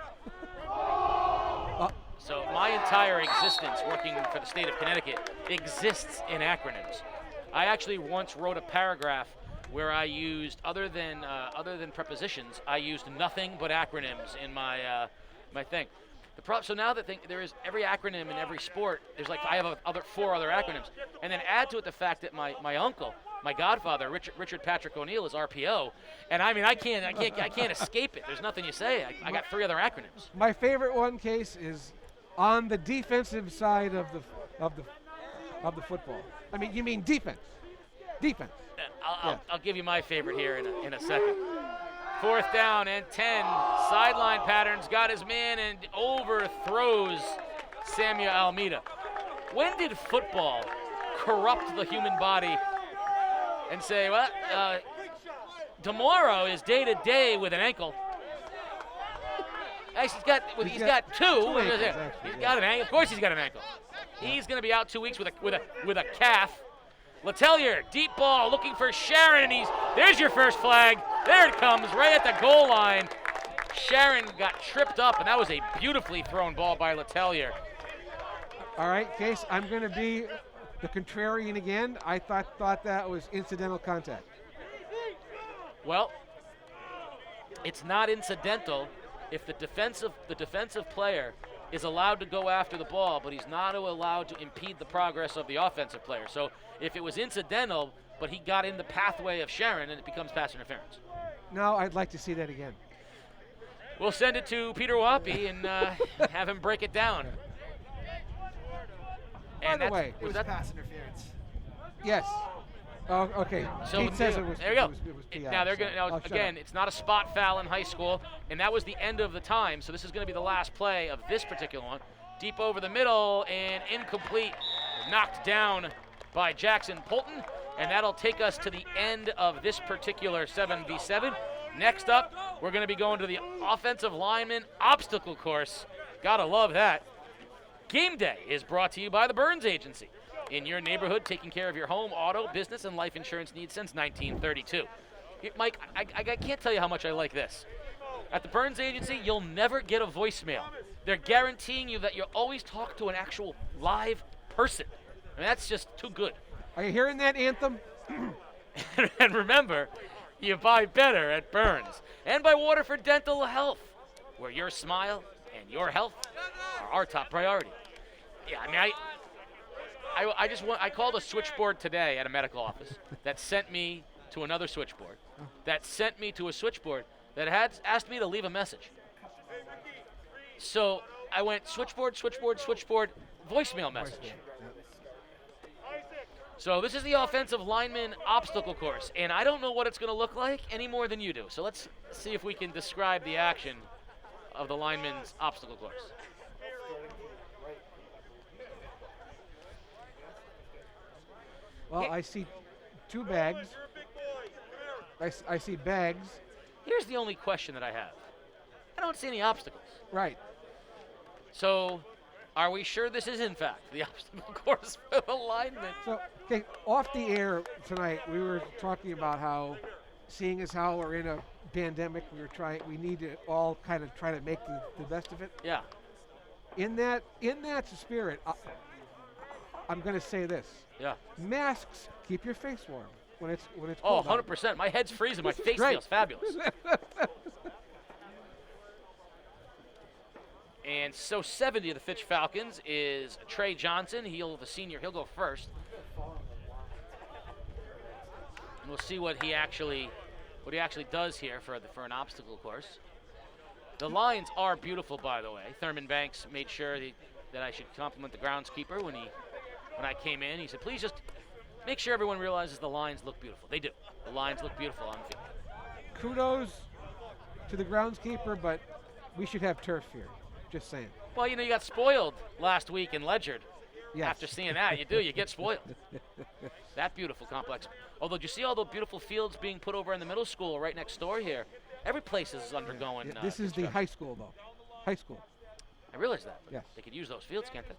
So my entire existence working for the state of Connecticut exists in acronyms. I actually once wrote a paragraph where I used, other than prepositions, I used nothing but acronyms in my thing. So now that there is every acronym in every sport, I have 4 other acronyms, and then add to it the fact that my uncle, my godfather, Richard Patrick O'Neill, is RPO, and I mean I can't escape it. There's nothing you say. I got 3 other acronyms. My favorite one, Case, is on the defensive side of the football. I mean, you mean defense? Defense. I'll give you my favorite here in a second. 4th down and 10. Sideline patterns, got his man and overthrows Samuel Almeida. When did football corrupt the human body and say, well, tomorrow is day to day with an ankle? Actually, he's got 2. He's got an ankle. Of course, he's got an ankle. He's going to be out 2 weeks with a calf. Letellier, deep ball, looking for Sharon, and there's your first flag. There it comes, right at the goal line. Sharon got tripped up, and that was a beautifully thrown ball by Letellier. All right, Case, I'm going to be the contrarian again. I thought that was incidental contact. Well, it's not incidental if the defensive player is allowed to go after the ball, but he's not allowed to impede the progress of the offensive player. So if it was incidental, but he got in the pathway of Sharon, then it becomes pass interference. No, I'd like to see that again. We'll send it to Peter Wappy and have him break it down. By the way, it was pass interference. Yes. Oh, okay. So Pete says it was. there you go. It was PI. Now they're so going to I'll shut again. up. It's not a spot foul in high school, and that was the end of the time. So this is going to be the last play of this particular one. Deep over the middle and incomplete, knocked down by Jackson Polton, and that'll take us to the end of this particular 7v7. Next up, we're going to be going to the offensive lineman obstacle course. Gotta love that. Game Day is brought to you by the Burns Agency. In your neighborhood, taking care of your home, auto, business, and life insurance needs since 1932. Mike, I can't tell you how much I like this. At the Burns Agency, you'll never get a voicemail. They're guaranteeing you that you'll always talk to an actual live person. I mean, that's just too good. Are you hearing that anthem? And remember, you buy better at Burns. And by Waterford Dental Health, where your smile and your health are our top priority. Yeah, I mean, I called a switchboard today at a medical office that sent me to another switchboard, that sent me to a switchboard that had asked me to leave a message. So I went switchboard, voicemail message. So this is the offensive lineman obstacle course, and I don't know what it's going to look like any more than you do. So let's see if we can describe the action of the lineman's obstacle course. Well, I see 2 bags. I see bags. Here's the only question that I have. I don't see any obstacles. Right. So are we sure this is, in fact, the obstacle course for the lineman? So, okay, off the air tonight, we were talking about how, seeing as how we're in a pandemic, we need to all kind of try to make the best of it. Yeah. In that spirit, I'm going to say this. Yeah. Masks keep your face warm when it's Oh, cold out. 100%. My head's freezing. My face Right. feels fabulous. And so 70 of the Fitch Falcons is Trey Johnson. The senior. He'll go first. And we'll see what he actually does here for an obstacle course. The lines are beautiful, by the way. Thurman Banks made sure that I should compliment the groundskeeper when I came in. He said, please just make sure everyone realizes the lines look beautiful. They do. The lines look beautiful on the field. Kudos to the groundskeeper, but we should have turf here. Just saying. Well, you got spoiled last week in Ledyard. Yes. After seeing that, you get spoiled. That beautiful complex. Although, do you see all the beautiful fields being put over in the middle school right next door here? Every place is undergoing. Yeah, this is the high school, though. High school. I realize that. But Yes. They could use those fields, can't they?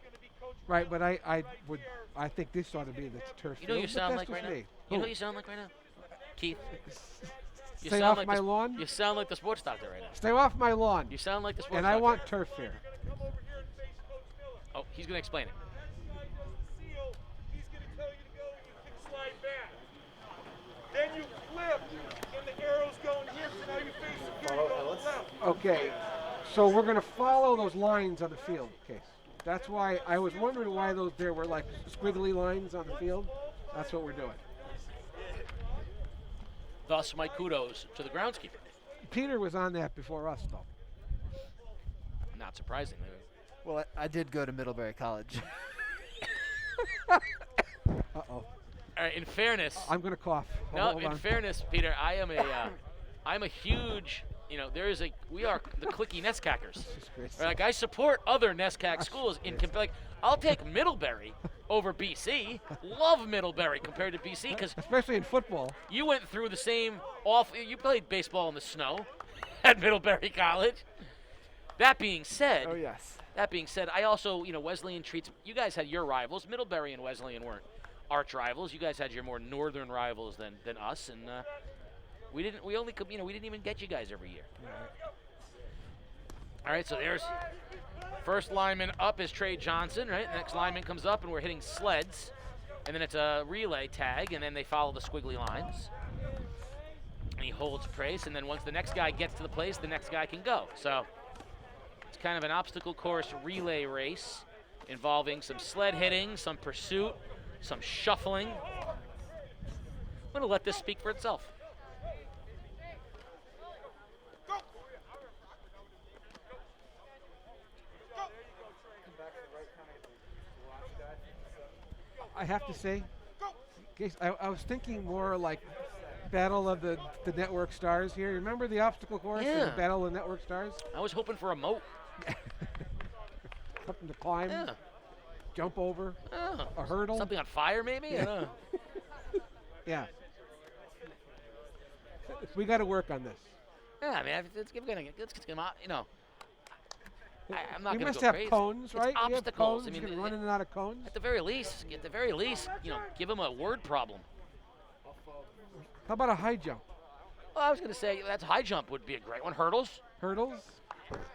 Right, but I think this ought to be the turf You know field. you but sound that's like right just now? me. You know Who? what you sound like right now? Keith. You Stay sound off like my the, lawn. You sound like the sports doctor right now. Stay off my lawn. You sound like the sports And doctor. I want turf here. Oh, he's going to explain it. He's going to tell you to go, you can slide back. Then you flip, and the arrow's going here, so now you face security going left. Okay, so we're going to follow those lines on the field, Case. That's why I was wondering why there were like squiggly lines on the field. That's what we're doing. Thus, my kudos to the groundskeeper. Peter was on that before us, though. Not surprisingly. Well, I did go to Middlebury College. Uh-oh. All right, in fairness, I'm going to cough. no, Hold in on. fairness, Peter, I'm a huge, we are the clicky Nescackers. Jesus Christ. Like, I support other Nescac schools like, I'll take Middlebury over BC. Love Middlebury compared to BC because Especially in football. you went through the same you played baseball in the snow at Middlebury College. That being said, Oh, yes. I also, Wesleyan treats, you guys had your rivals. Middlebury and Wesleyan weren't arch rivals. You guys had your more northern rivals than us, and we didn't even get you guys every year. All right, so there's first lineman up is Trey Johnson, right? Next lineman comes up, and we're hitting sleds. And then it's a relay tag, and then they follow the squiggly lines. And he holds place, and then once the next guy gets to the place, the next guy can go. So it's kind of an obstacle course relay race involving some sled hitting, some pursuit, some shuffling. I'm going to let this speak for itself. I have to say, Case, I was thinking more like Battle of the Network Stars here. Remember the obstacle course in Yeah. the Battle of the Network Stars? I was hoping for a moat. Something to climb, Yeah. jump over, Yeah. a hurdle. Something on fire, maybe? Yeah. Yeah. We got to work on this. Yeah, I mean, let's give it, you know. I'm not You going to must go have crazy. cones, It's right? You have obstacles. cones. I mean, You can run in and out of cones. at the very least, you know, give them a word problem. How about a high jump? Well, I was going to say that's high jump would be a great one. Hurdles. Hurdles?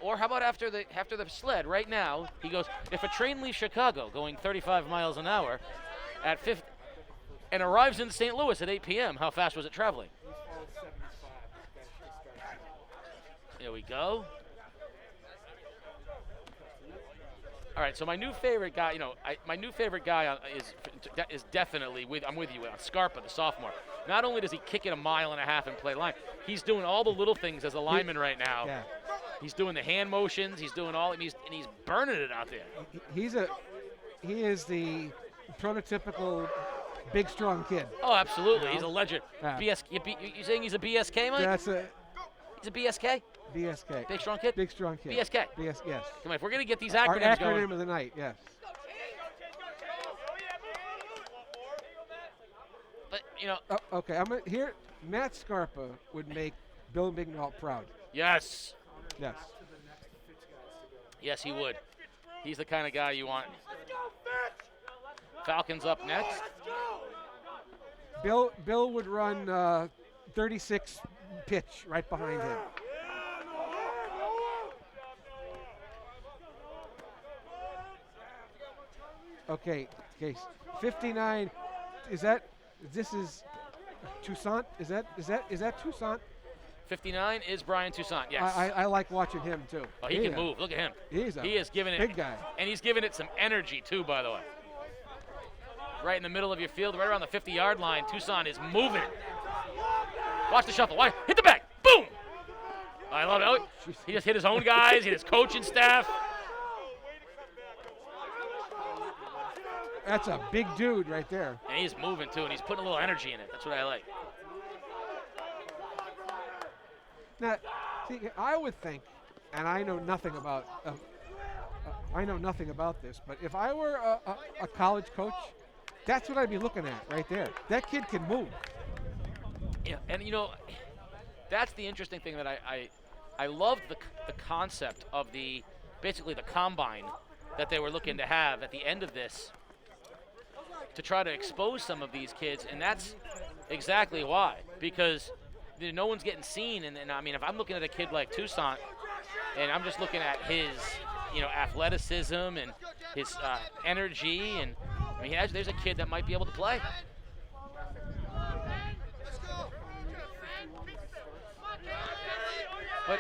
Or how about after the sled? Right now, he goes, if a train leaves Chicago going 35 miles an hour at 50 and arrives in St. Louis at 8 p.m., how fast was it traveling? There we go. All right, so my new favorite guy, you know, my new favorite guy is definitely I'm with you on Scarpa, the sophomore. Not only does he kick it 1.5 miles and play line, he's doing all the little things as a lineman right now. Yeah. He's doing the hand motions. He's doing all, and he's burning it out there. He is the prototypical big strong kid. Oh, absolutely. Yeah. He's a legend. Yeah. You saying he's a BSK, Mike? That's a He's a BSK? BSK. Big strong kid? Big strong kid. BSK. Yes. Come on, if we're going to get these Our acronyms acronym going. of the night. Yes. But, you know, Okay. I'm gonna, here. Matt Scarpa would make Bill Mignault proud. yes. Yes. Yes, he would. He's the kind of guy you want. Falcons up next. Bill would run 36 pitch right behind him. Okay. 59. This is Toussaint? Is that Toussaint? 59 is Brian Toussaint, yes. I like watching him too. Oh, he can move. Look at him. He is giving it big guy. And he's giving it some energy too, by the way. Right in the middle of your field, right around the 50-yard line, Toussaint is moving. Watch the shuffle. Hit the bag. Boom! I love it. Oh, he just hit his own guys, hit his coaching staff. That's a big dude right there. And he's moving too, and he's putting a little energy in it. That's what I like. Now, see, I would think, and I know nothing about this, but if I were a college coach, that's what I'd be looking at right there. That kid can move. Yeah, and you know, that's the interesting thing that I loved the concept of basically the combine that they were looking to have at the end of this to try to expose some of these kids, and that's exactly why, because no one's getting seen, and I mean, if I'm looking at a kid like Toussaint, and I'm just looking at his, you know, athleticism and his energy, and I mean, there's a kid that might be able to play. But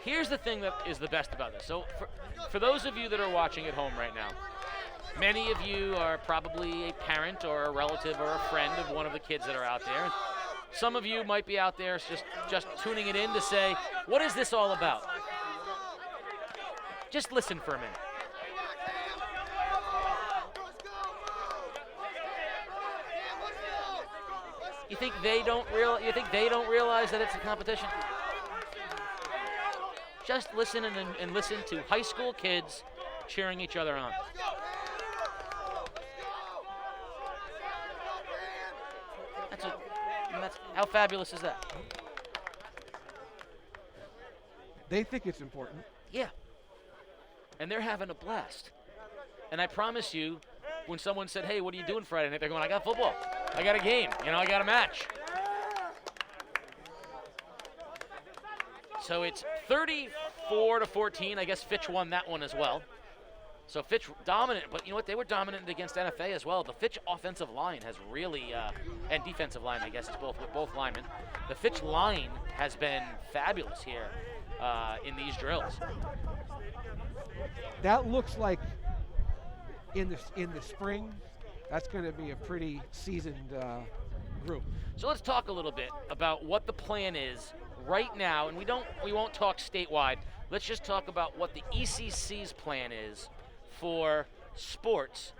here's the thing that is the best about this. So for those of you that are watching at home right now, many of you are probably a parent or a relative or a friend of one of the kids that are out there. Some of you might be out there just tuning it in to say, what is this all about? Just listen for a minute. You think they don't realize that it's a competition? Just listen and listen to high school kids cheering each other on. That's how fabulous is that? They think it's important. Yeah. And they're having a blast. And I promise you, when someone said, hey, what are you doing Friday night? They're going, I got football. I got a game. You know, I got a match. So it's 34-14. I guess Fitch won that one as well. So Fitch dominant, but you know what? They were dominant against NFA as well. The Fitch offensive line has really, and defensive line, I guess it's both linemen. The Fitch line has been fabulous here in these drills. That looks like in the spring, that's going to be a pretty seasoned group. So let's talk a little bit about what the plan is right now, and we won't talk statewide. Let's just talk about what the ECC's plan is for sports,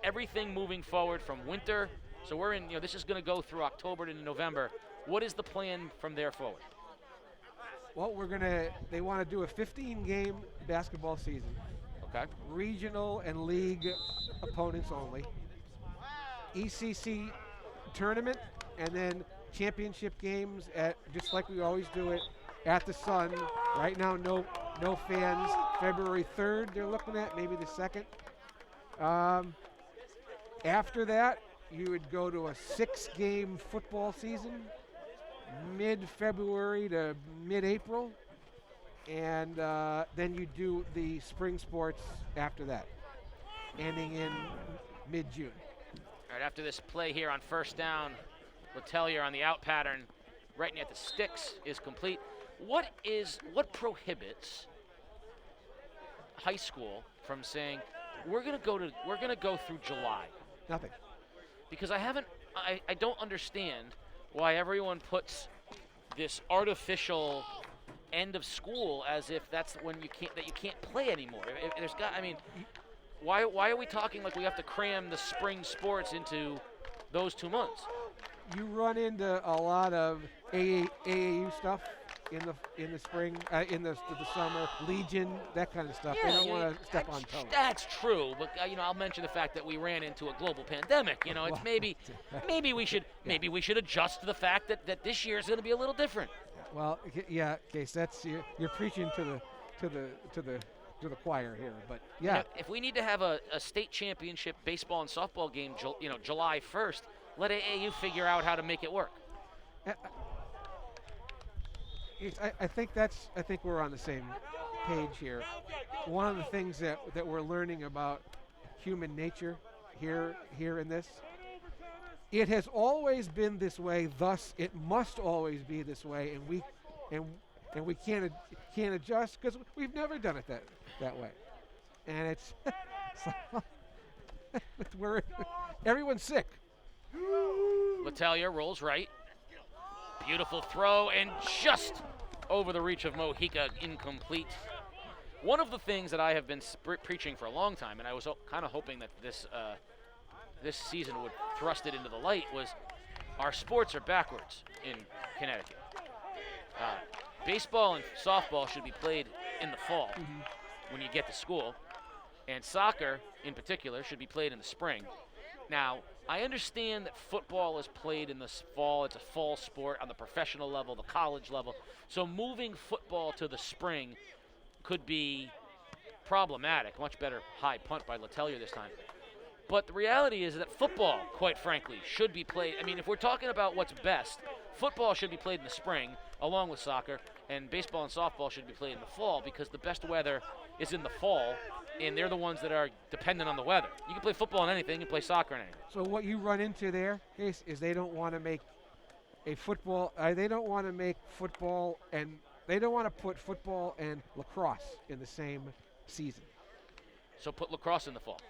everything moving forward from winter So we're in, this is going to go through October to November. What is the plan from there forward? Well, they want to do a 15-game basketball season. Okay. Regional and league opponents only. ECC tournament, and then championship games just like we always do it at the Sun. Right now, no fans. February 3rd, they're looking at, maybe the 2nd. After that, you would go to a 6-game football season, mid-February to mid-April, and then you do the spring sports after that, ending in mid-June. All right, after this play here on first down, Ledyard on the out pattern, right near the sticks, is complete. What prohibits high school from saying we're gonna go through July? Nothing. Because I don't understand why everyone puts this artificial end of school as if that's when you can't play anymore. Why are we talking like we have to cram the spring sports into those 2 months? You run into a lot of AAU stuff in the spring, in the summer, Legion, that kind of stuff. Yeah, they don't want to step on toes. That's true, but I'll mention the fact that we ran into a global pandemic. It's maybe we should adjust to the fact that this year is going to be a little different. Well, yeah, Case, that's you're preaching to the choir here, but yeah. If we need to have a state championship baseball and softball game, July 1st, let AAU figure out how to make it work. I think we're on the same page here. One of the things that we're learning about human nature here in this, it has always been this way, thus it must always be this way, and we can't adjust because we've never done it that way. And it's everyone's sick. Ledyard rolls right. Beautiful throw, and just over the reach of Mojica, incomplete. One of the things that I have been preaching for a long time, and I was kind of hoping that this season would thrust it into the light, was our sports are backwards in Connecticut. Baseball and softball should be played in the fall when you get to school, and soccer, in particular, should be played in the spring. Now, I understand that football is played in the fall. It's a fall sport on the professional level, the college level. So moving football to the spring could be problematic. Much better high punt by Ledyard this time. But the reality is that football, quite frankly, should be played. If we're talking about what's best, football should be played in the spring along with soccer, and baseball and softball should be played in the fall because the best weather is in the fall, and they're the ones that are dependent on the weather. You can play football on anything, you can play soccer on anything. So what you run into there is they don't want to make football, and they don't want to put football and lacrosse in the same season. So put lacrosse in the fall.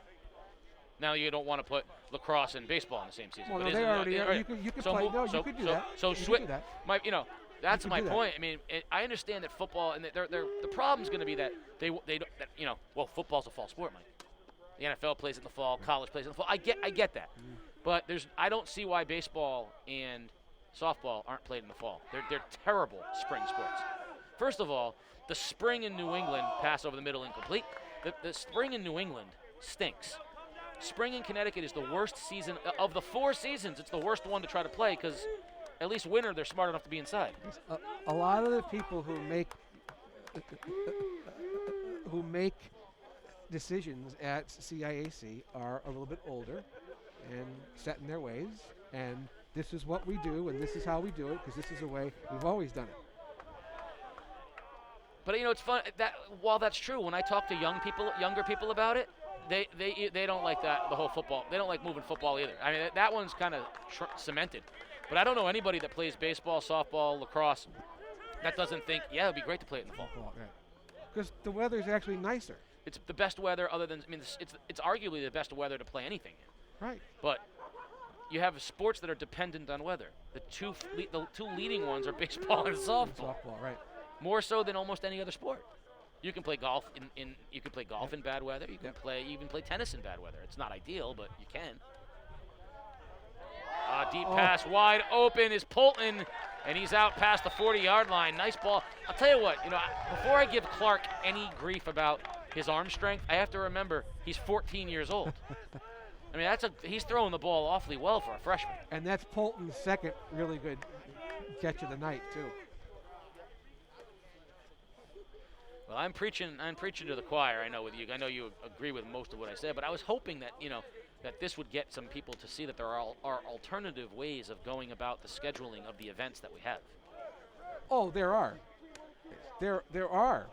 Now you don't want to put lacrosse and baseball in the same season. Well, but no, they already are. You could play. No, you could do that. So switch. That's my point. I understand that football, and the problem's going to be that they don't, football's a fall sport, Mike. The NFL plays in the fall, college plays in the fall. I get that, but I don't see why baseball and softball aren't played in the fall. They're terrible spring sports. First of all, the spring in New England, pass over the middle, incomplete. The spring in New England stinks. Spring in Connecticut is the worst season of the 4 seasons. It's the worst one to try to play because at least winter they're smart enough to be inside. A lot of the people who make decisions at CIAC are a little bit older and set in their ways, and this is what we do and this is how we do it because this is the way we've always done it. But it's fun that while that's true, when I talk to younger people about it, they don't like that, the whole football. They don't like moving football either. That one's kind of cemented. But I don't know anybody that plays baseball, softball, lacrosse that doesn't think, yeah, it'd be great to play it in the fall. Because the weather's actually nicer. It's the best weather other than, it's arguably the best weather to play anything in. Right. But you have sports that are dependent on weather. The two leading ones are baseball and softball. Right. More so than almost any other sport. You can play golf in bad weather. You can play tennis in bad weather. It's not ideal, but you can. Deep pass wide open is Polton, and he's out past the 40-yard line. Nice ball. I'll tell you what, before I give Clark any grief about his arm strength, I have to remember he's 14 years old. I mean, he's throwing the ball awfully well for a freshman. And that's Polton's second really good catch of the night, too. Well, I'm preaching to the choir. I know you agree with most of what I said, but I was hoping that that this would get some people to see that there are alternative ways of going about the scheduling of the events that we have. Oh, there are. There are.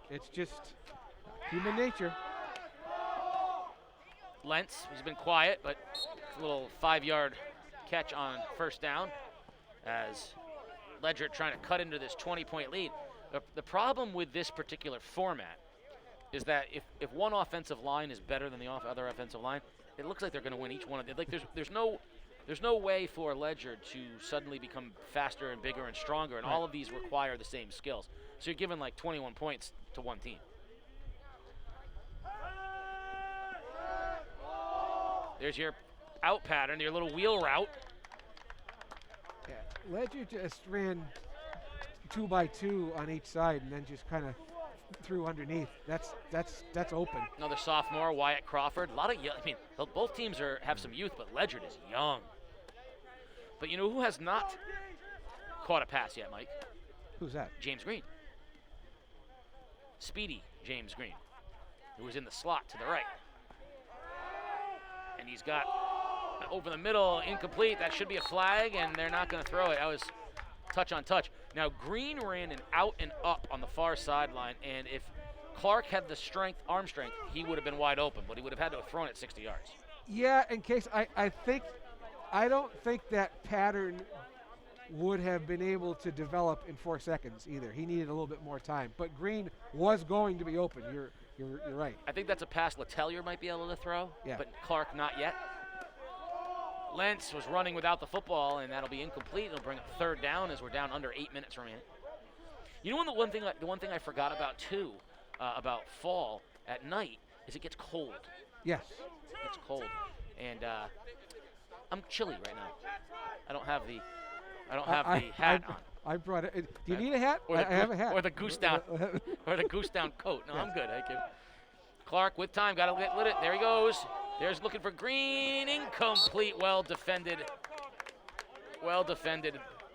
It's just human nature. Lentz, he's been quiet, but a little 5-yard catch on first down as Ledyard trying to cut into this 20-point lead. The problem with this particular format is that if one offensive line is better than the other offensive line, it looks like they're going to win each one of them. Like there's no way for Ledyard to suddenly become faster and bigger and stronger, and all of these require the same skills. So you're giving like 21 points to one team. There's your out pattern, your little wheel route. Yeah, Ledyard just ran 2x2 on each side and then just kind of threw underneath. That's open. Another sophomore, Wyatt Crawford. A lot of both teams have some youth, but Ledyard is young. But you know who has not caught a pass yet, Mike? Who's that? James Green. Speedy James Green, who was in the slot to the right. And he's got over the middle, incomplete. That should be a flag, and they're not going to throw it. That was touch on touch. Now, Green ran an out and up on the far sideline, and if Clark had the arm strength, he would have been wide open, but he would have had to have thrown it 60 yards. Yeah, in case I don't think that pattern would have been able to develop in 4 seconds either. He needed a little bit more time, but Green was going to be open. You're right. I think that's a pass Letellier might be able to throw, yeah. But Clark not yet. Lentz was running without the football, and that'll be incomplete. It'll bring up third down as we're down under 8 minutes remaining. You know, the one thing I forgot about too, about fall at night, is it gets cold. Yes. It gets cold, and I'm chilly right now. I don't have the hat on. I brought it. Do you need a hat? I have a hat. Or the goose down, or the goose down coat. No, I'm good. Thank you. Clark with time, got to get lit. There he goes. There's looking for Green, incomplete. Well defended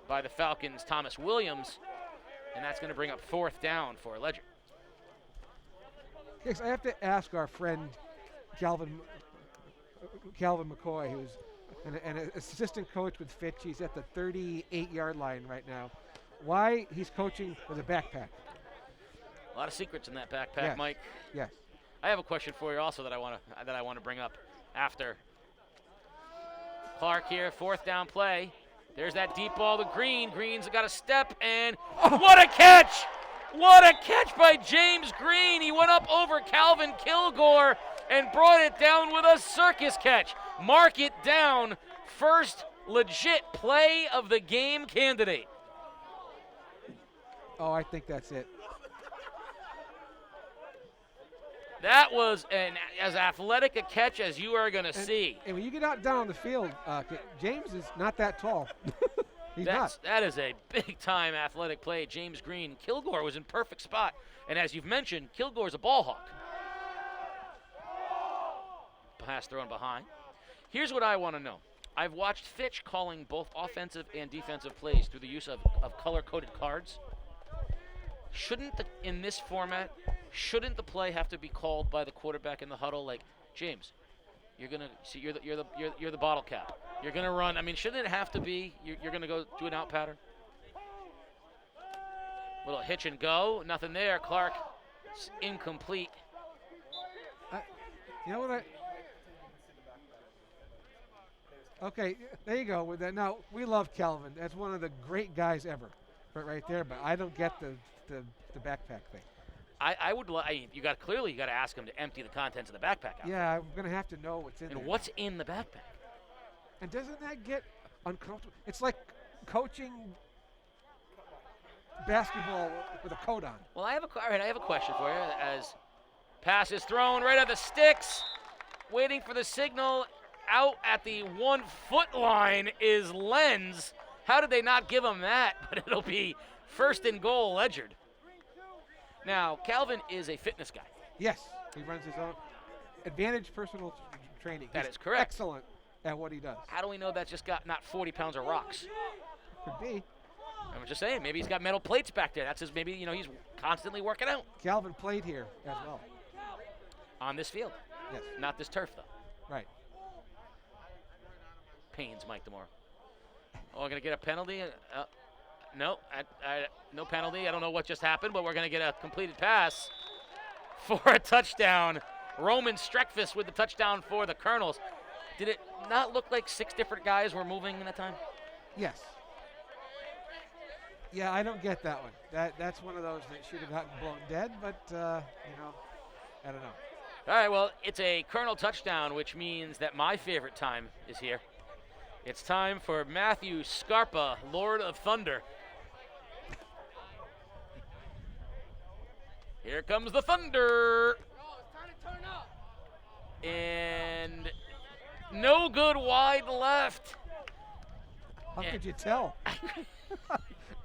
by the Falcons, Thomas Williams, and that's going to bring up fourth down for Ledyard. Yes, I have to ask our friend Calvin McCoy, who's an assistant coach with Fitch. He's at the 38-yard line right now. Why he's coaching with a backpack? A lot of secrets in that backpack, yes. Mike. Yes. I have a question for you also that I want to bring up after. Clark here, fourth down play. There's that deep ball to Green. Green's got a step, and what a catch! What a catch by James Green. He went up over Calvin Kilgore and brought it down with a circus catch. Mark it down. First legit play of the game candidate. Oh, I think that's it. That was as athletic a catch as you are going to see. And when you get out down on the field, James is not that tall. He's not. That is a big-time athletic play. James Green. Kilgore was in perfect spot. And as you've mentioned, Kilgore's a ball hawk. Pass thrown behind. Here's what I want to know. I've watched Fitch calling both offensive and defensive plays through the use of color-coded cards. In this format, shouldn't the play have to be called by the quarterback in the huddle? Like, James, you're the bottle cap. You're gonna run. I mean, shouldn't it have to be? You're gonna go do an out pattern. Little hitch and go. Nothing there. Clark, incomplete. You know what Okay, there you go with that. Now, we love Calvin. That's one of the great guys ever, right there. But I don't get the backpack thing. I would. You got to ask him to empty the contents of the backpack out. Yeah, I'm gonna have to know what's in there. And what's in the backpack? And doesn't that get uncomfortable? It's like coaching basketball with a coat on. Well, I have a question for you. As pass is thrown right at the sticks, waiting for the signal, out at the 1 foot line is Lenz. How did they not give him that? But it'll be first and goal, Ledyard. Now, Calvin is a fitness guy. Yes, he runs his own Advantage Personal Training. That He's is correct. Excellent at what he does. How do we know that's just got not 40 pounds of rocks? Could be. I'm just saying, maybe he's got metal plates back there. That's his, maybe, he's constantly working out Calvin played here as well. on this field. Yes, Not this turf, though. right. Pains Mike tomorrow. Oh, we're going to get a penalty? No, no penalty. I don't know what just happened, but we're going to get a completed pass for a touchdown. Roman Streckfus with the touchdown for the Colonels. Did it not look like 6 different guys were moving in that time? Yes. Yeah, I don't get that one. That's one of those that should have gotten blown dead, but I don't know. All right, well, it's a Colonel touchdown, which means that my favorite time is here. It's time for Matthew Scarpa, Lord of Thunder. Here comes the Thunder. And no good wide left. How could you tell?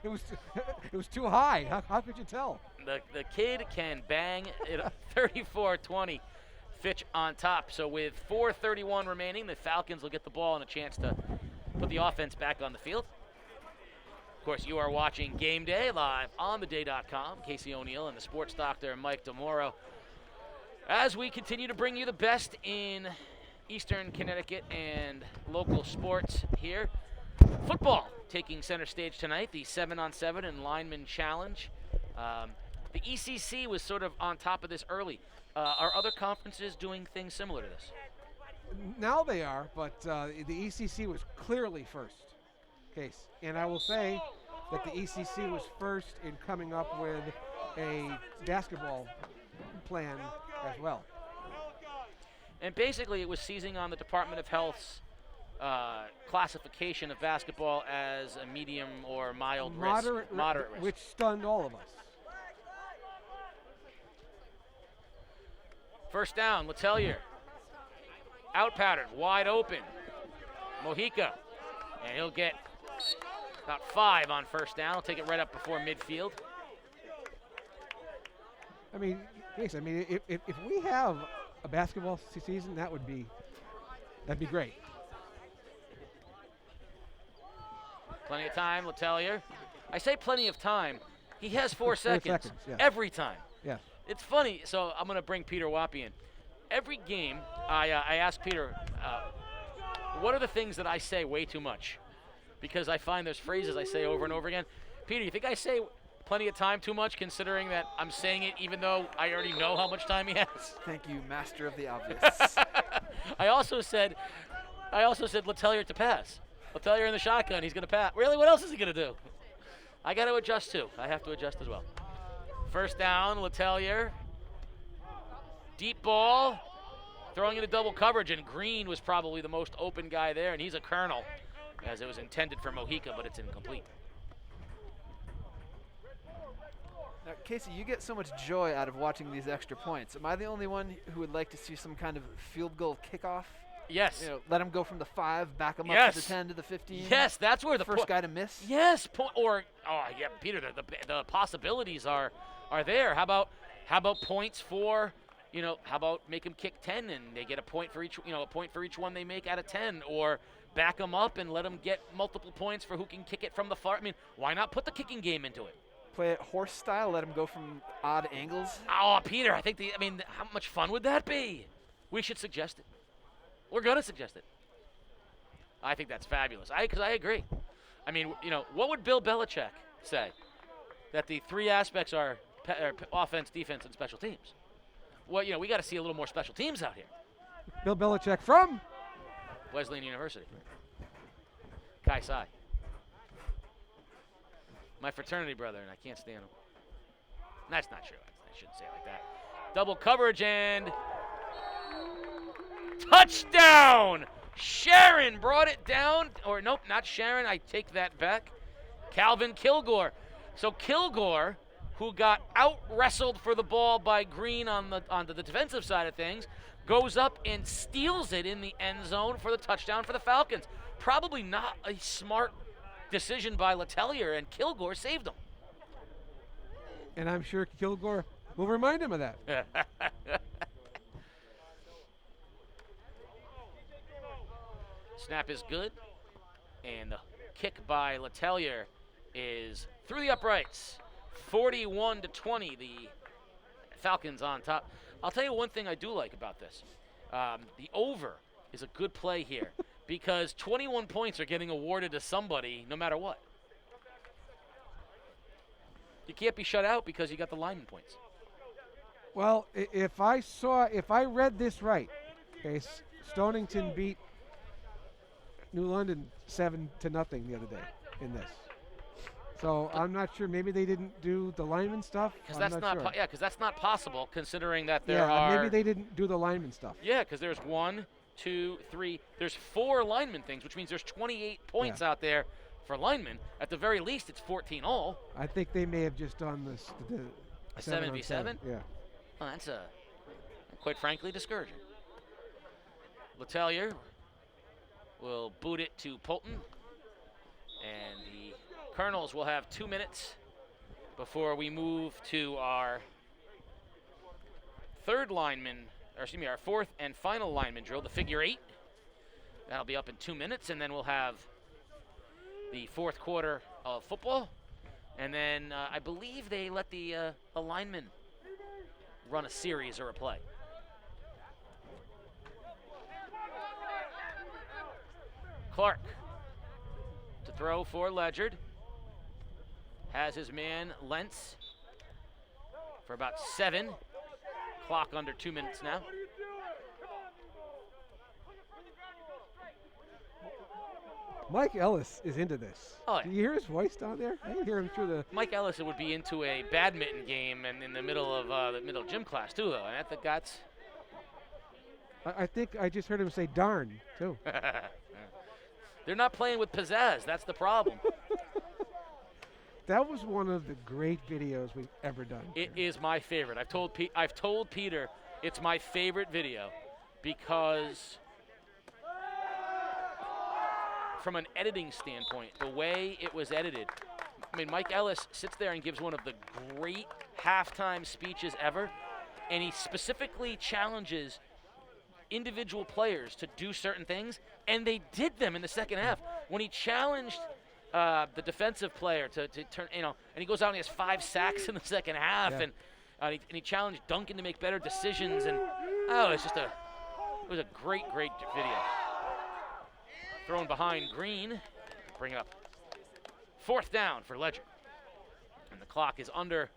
It was too high. How could you tell? The kid can bang it 34-20. Fitch on top. So with 4:31 remaining, the Falcons will get the ball and a chance to put the offense back on the field. Of course, you are watching Game Day live on theday.com. Casey O'Neill and the sports doctor, Mike DeMoro. As we continue to bring you the best in Eastern Connecticut and local sports here. Football taking center stage tonight, the 7-on-7 and Lineman Challenge. The ECC was sort of on top of this early. Are other conferences doing things similar to this? Now they are, but the ECC was clearly first case. And I will say that the ECC was first in coming up with a basketball plan as well. And basically it was seizing on the Department of Health's classification of basketball as a medium or mild Moderate risk. Which stunned all of us. First down, Letellier. Out pattern, wide open. Mojica. And he'll get about 5 on first down. He'll take it right up before midfield. I mean, Case, if we have a basketball season, that'd be great. Plenty of time, Letellier. I say plenty of time. He has 4 4 seconds, seconds, yeah. every time. Yes. It's funny, so I'm going to bring Peter Wappy in. Every game, I ask Peter, what are the things that I say way too much? Because I find there's phrases I say over and over again. Peter, you think I say plenty of time too much, considering that I'm saying it even though I already know how much time he has? Thank you, master of the obvious. I also said Letellier to pass. Letellier in the shotgun, he's going to pass. Really, what else is he going to do? I got to adjust too. I have to adjust as well. First down, Letellier. Deep ball, throwing into double coverage, and Green was probably the most open guy there, and he's a Colonel, as it was intended for Mojica, but it's incomplete. Now, Casey, you get so much joy out of watching these extra points. Am I the only one who would like to see some kind of field goal kickoff? Yes. Let them go from the 5, back them up Yes. to the 10 to the 15. Yes, that's where the first guy to miss. Yes, Peter, the possibilities are there. How about points for, how about make them kick 10 and they get a point for each one they make out of 10, or back them up and let them get multiple points for who can kick it from the far. I mean, why not put the kicking game into it? Play it horse style, let them go from odd angles. Oh, Peter, how much fun would that be? We should suggest it. We're going to suggest it. I think that's fabulous. Because I agree. I mean, what would Bill Belichick say? That the 3 aspects are offense, defense, and special teams. Well, we got to see a little more special teams out here. Bill Belichick from Wesleyan University. Chi Psi. My fraternity brother, and I can't stand him. That's not true. I shouldn't say it like that. Double coverage and touchdown! Sharon brought it down. Or nope, not Sharon. I take that back. Calvin Kilgore. So Kilgore, who got out-wrestled for the ball by Green on the defensive side of things, goes up and steals it in the end zone for the touchdown for the Falcons. Probably not a smart decision by Letellier, and Kilgore saved him. And I'm sure Kilgore will remind him of that. Snap is good, and the kick by Letellier is through the uprights. 41-20, the Falcons on top. I'll tell you one thing I do like about this. The over is a good play here because 21 points are getting awarded to somebody no matter what. You can't be shut out because you got the lineman points. Well, if I read this right, okay, Stonington beat New London 7-0 the other day in this. So I'm not sure. Maybe they didn't do the lineman stuff. Because that's not, sure. because that's not possible considering that there are. Maybe they didn't do the lineman stuff. Yeah, because there's 1, 2, 3. There's 4 lineman things, which means there's 28 points out there for linemen. At the very least, it's 14 all. I think they may have just done this. A 7v7? Yeah. Well, that's quite frankly discouraging. Letellier will boot it to Polton, and the Colonels will have 2 minutes before we move to our our fourth and final lineman drill, the figure 8. That'll be up in 2 minutes, and then we'll have the fourth quarter of football, and then I believe they let the linemen run a series or a play. Clark to throw for Ledyard. Has his man Lentz for about 7. Clock under 2 minutes now. Mike Ellis is into this. Oh, yeah. Do you hear his voice down there? I can hear him through the. Mike Ellis would be into a badminton game and in the middle of gym class too, though. And I think that's. I think I just heard him say "darn" too. They're not playing with pizzazz. That's the problem. That was one of the great videos we've ever done. It is my favorite. I've told Peter it's my favorite video because from an editing standpoint, the way it was edited, I mean, Mike Ellis sits there and gives one of the great halftime speeches ever, and he specifically challenges individual players to do certain things, and they did them in the second half. When he challenged the defensive player to turn, and he goes out and he has 5 sacks in the second half, and he challenged Duncan to make better decisions, and it was a great video. Thrown behind Green, bring it up. 4th down for Ledyard, and the clock is under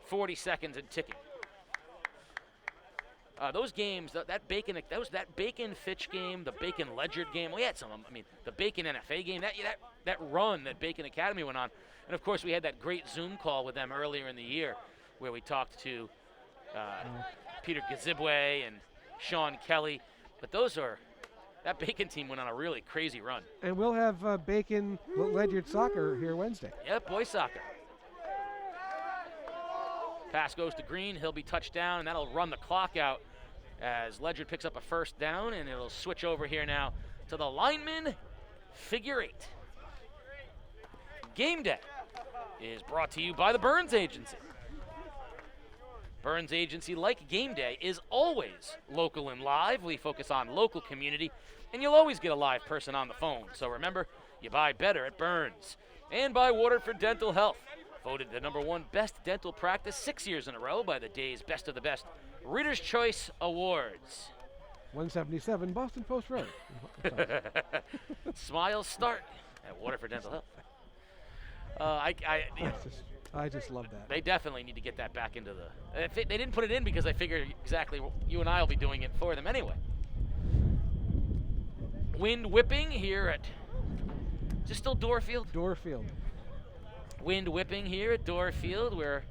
40 seconds and ticking. Those games, that Bacon-Fitch game, the Bacon-Ledyard game, we had some of them. I mean, the Bacon-NFA game, that run that Bacon Academy went on. And, of course, we had that great Zoom call with them earlier in the year where we talked to Peter Gazibwe and Sean Kelly. But that Bacon team went on a really crazy run. And we'll have Bacon Ledyard soccer here Wednesday. Yep, boys soccer. Pass goes to Green. He'll be touched down, and that'll run the clock out as Ledyard picks up a 1st down, and it'll switch over here now to the lineman figure 8. Game Day is brought to you by the Burns Agency. Burns Agency, like Game Day, is always local and live. We focus on local community, and you'll always get a live person on the phone. So remember, you buy better at Burns. And by Waterford Dental Health, voted the #1 best dental practice 6 years in a row by the day's Best of the Best Reader's Choice Awards. 177 Boston Post Road. Smiles start at Waterford Dental Health. I just love that. They definitely need to get that back into the. They didn't put it in because I figured exactly you and I will be doing it for them anyway. Wind whipping here at. Is this still Doorfield? Doorfield. Wind whipping here at Doorfield, where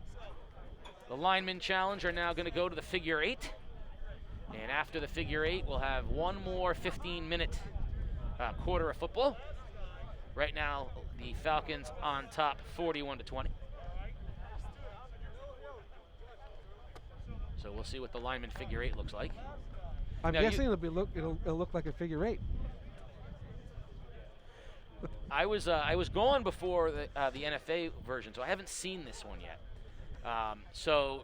the linemen challenge are now going to go to the figure 8. And after the figure 8, we'll have one more 15-minute quarter of football. Right now, the Falcons on top 41-20. So we'll see what the lineman figure 8 looks like. I'm Now guessing it'll look like a figure 8. I was going before the NFA version, so I haven't seen this one yet. So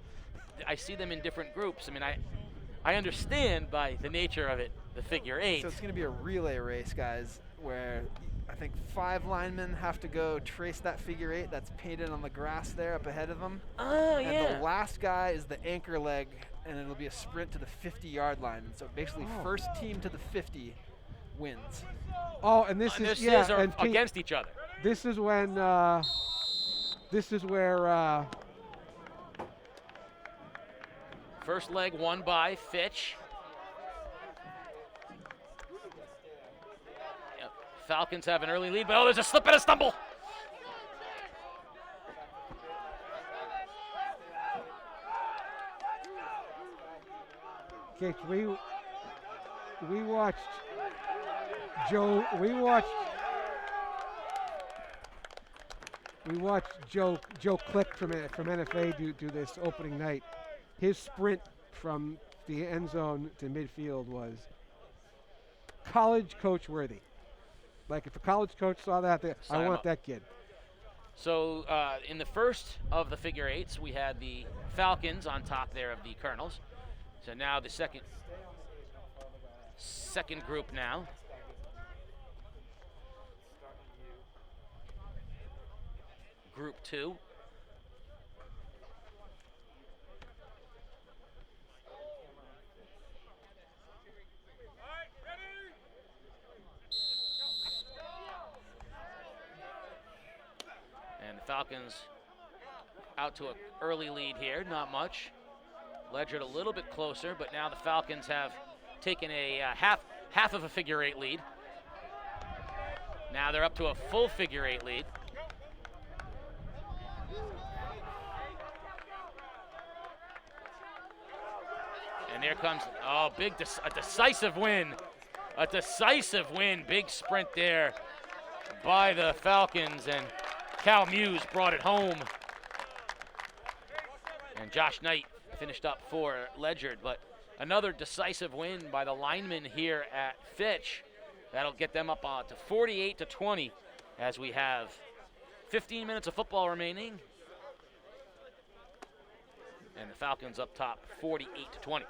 I see them in different groups. I mean, I understand by the nature of it the figure 8. So it's going to be a relay race, guys, where I think 5 linemen have to go trace that figure 8 that's painted on the grass there up ahead of them. Oh, And yeah. the last guy is the anchor leg, and it'll be a sprint to the 50-yard line. So basically, first team to the 50 wins. Oh, and this And is this are and Pete, against each other. this is when this is where First leg won by Fitch. Yep. Falcons have an early lead, but there's a slip and a stumble. okay, we watched Joe Joe Click from NFA do this opening night. His sprint from the end zone to midfield was college coach worthy. Like if a college coach saw that, I Sign him want up. that kid. So in the first of the figure 8s, we had the Falcons on top there of the Colonels. So now the second group now. Group 2. And the Falcons out to an early lead here, not much. Ledyard a little bit closer, but now the Falcons have taken a half of a figure 8 lead. Now they're up to a full figure 8 lead. And there comes, a decisive win. A decisive win, big sprint there by the Falcons, and Cal Muse brought it home. And Josh Knight finished up for Ledyard, but another decisive win by the linemen here at Fitch. That'll get them up to 48-20 as we have 15 minutes of football remaining. And the Falcons up top 48-20.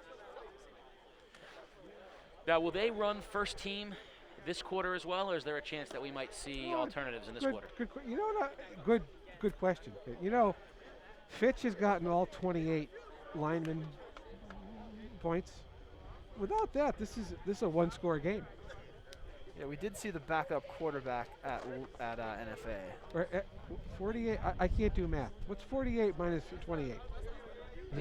Now, will they run first team this quarter as well, or is there a chance that we might see alternatives in this quarter? You know what? Good question. You know, Fitch has gotten all 28 lineman points. Without that, this is a one-score game. Yeah, we did see the backup quarterback at NFA. Or, 48. I can't do math. What's 48 minus 28?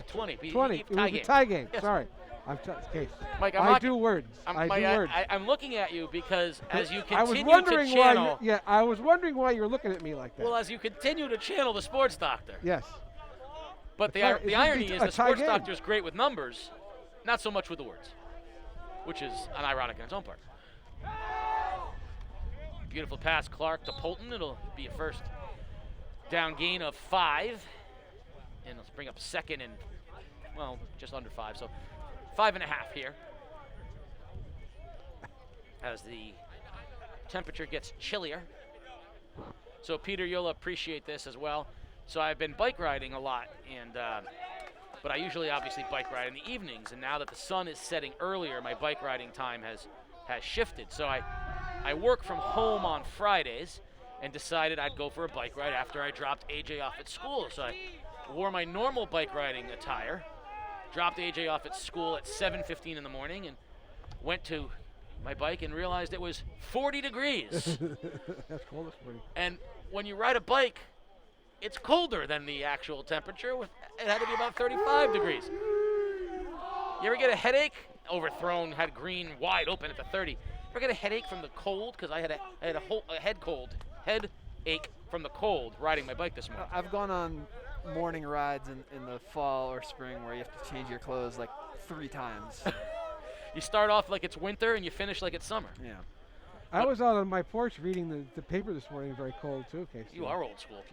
20. 20. It was a tie game. Yes. Sorry. Okay. Mike, I do words. I'm looking at you because as you I was continue wondering to channel. I was wondering why you're looking at me like that. Well, as you continue to channel the sports doctor. Yes. But the It's irony is a the tie sports game. doctor is great with numbers, not so much with the words, which is an ironic in its own part. Beautiful pass, Clark to Polton. It'll be a first down gain of 5. And let's bring up second and, well, just under 5. So 5.5 here. As the temperature gets chillier. So Peter, you'll appreciate this as well. So I've been bike riding a lot, and but I usually obviously bike ride in the evenings. And now that the sun is setting earlier, my bike riding time has shifted. So I work from home on Fridays and decided I'd go for a bike ride after I dropped AJ off at school. So I wore my normal bike riding attire, dropped AJ off at school at 7:15 in the morning, and went to my bike and realized it was 40 degrees. That's cold this morning. And when you ride a bike, it's colder than the actual temperature. It had to be about 35 degrees. You ever get a headache? Overthrown, had green wide open at the 30. Ever get a headache from the cold? Because I had a headache from the cold riding my bike this morning. I've gone on morning rides in the fall or spring where you have to change your clothes like 3 times. You start off like it's winter and you finish like it's summer. Yeah. I was out on my porch reading the paper this morning, very cold too, Casey. You are old school.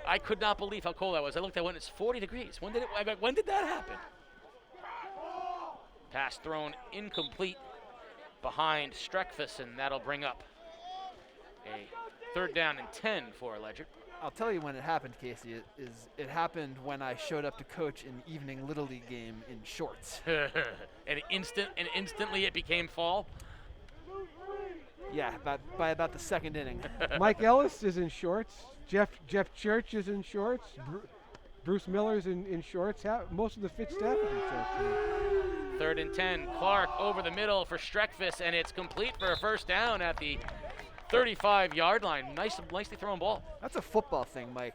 I could not believe how cold that was. I looked at when it's 40 degrees. When did that happen? Pass thrown incomplete behind Streckfus, and that'll bring up a 3rd down and 10 for Ledyard. I'll tell you when it happened, Casey. It happened when I showed up to coach an evening Little League game in shorts. and instantly it became fall. Yeah, by about the 2nd inning. Mike Ellis is in shorts. Jeff Church is in shorts. Bruce Miller's in shorts. Most of the Fitch staff is in shorts. 3rd and 10. Clark over the middle for Streckfus, and it's complete for a 1st down at the 35-yard line. Nicely thrown ball. That's a football thing, Mike.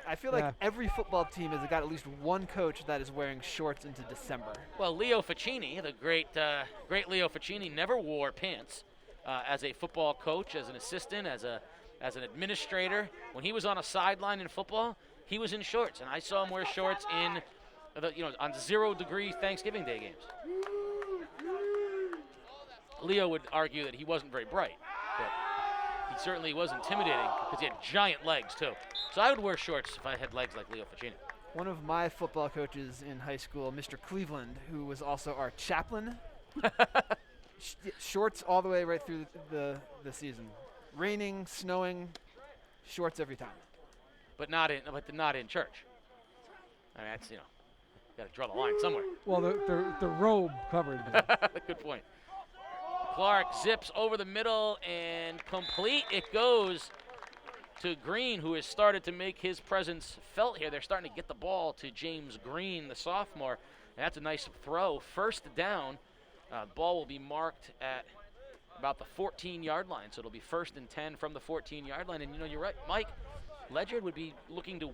I feel like every football team has got at least one coach that is wearing shorts into December. Well, Leo Ficini, the great Leo Ficini, never wore pants as a football coach, as an assistant, as an administrator. When he was on a sideline in football, he was in shorts, and I saw him wear shorts in on 0-degree Thanksgiving Day games. Leo would argue that he wasn't very bright, but he certainly was intimidating because he had giant legs too. So I would wear shorts if I had legs like Leo Ficini. One of my football coaches in high school, Mr. Cleveland, who was also our chaplain, shorts all the way right through the season. Raining, snowing, shorts every time. But not in church. I mean, that's got to draw the line somewhere. Well, the robe covered. Good point. Clark zips over the middle and complete. It goes to Green, who has started to make his presence felt here. They're starting to get the ball to James Green, the sophomore. And that's a nice throw. 1st down. Ball will be marked at about the 14-yard line. So it'll be 1st and 10 from the 14-yard line. And you're right, Mike. Ledyard would be looking to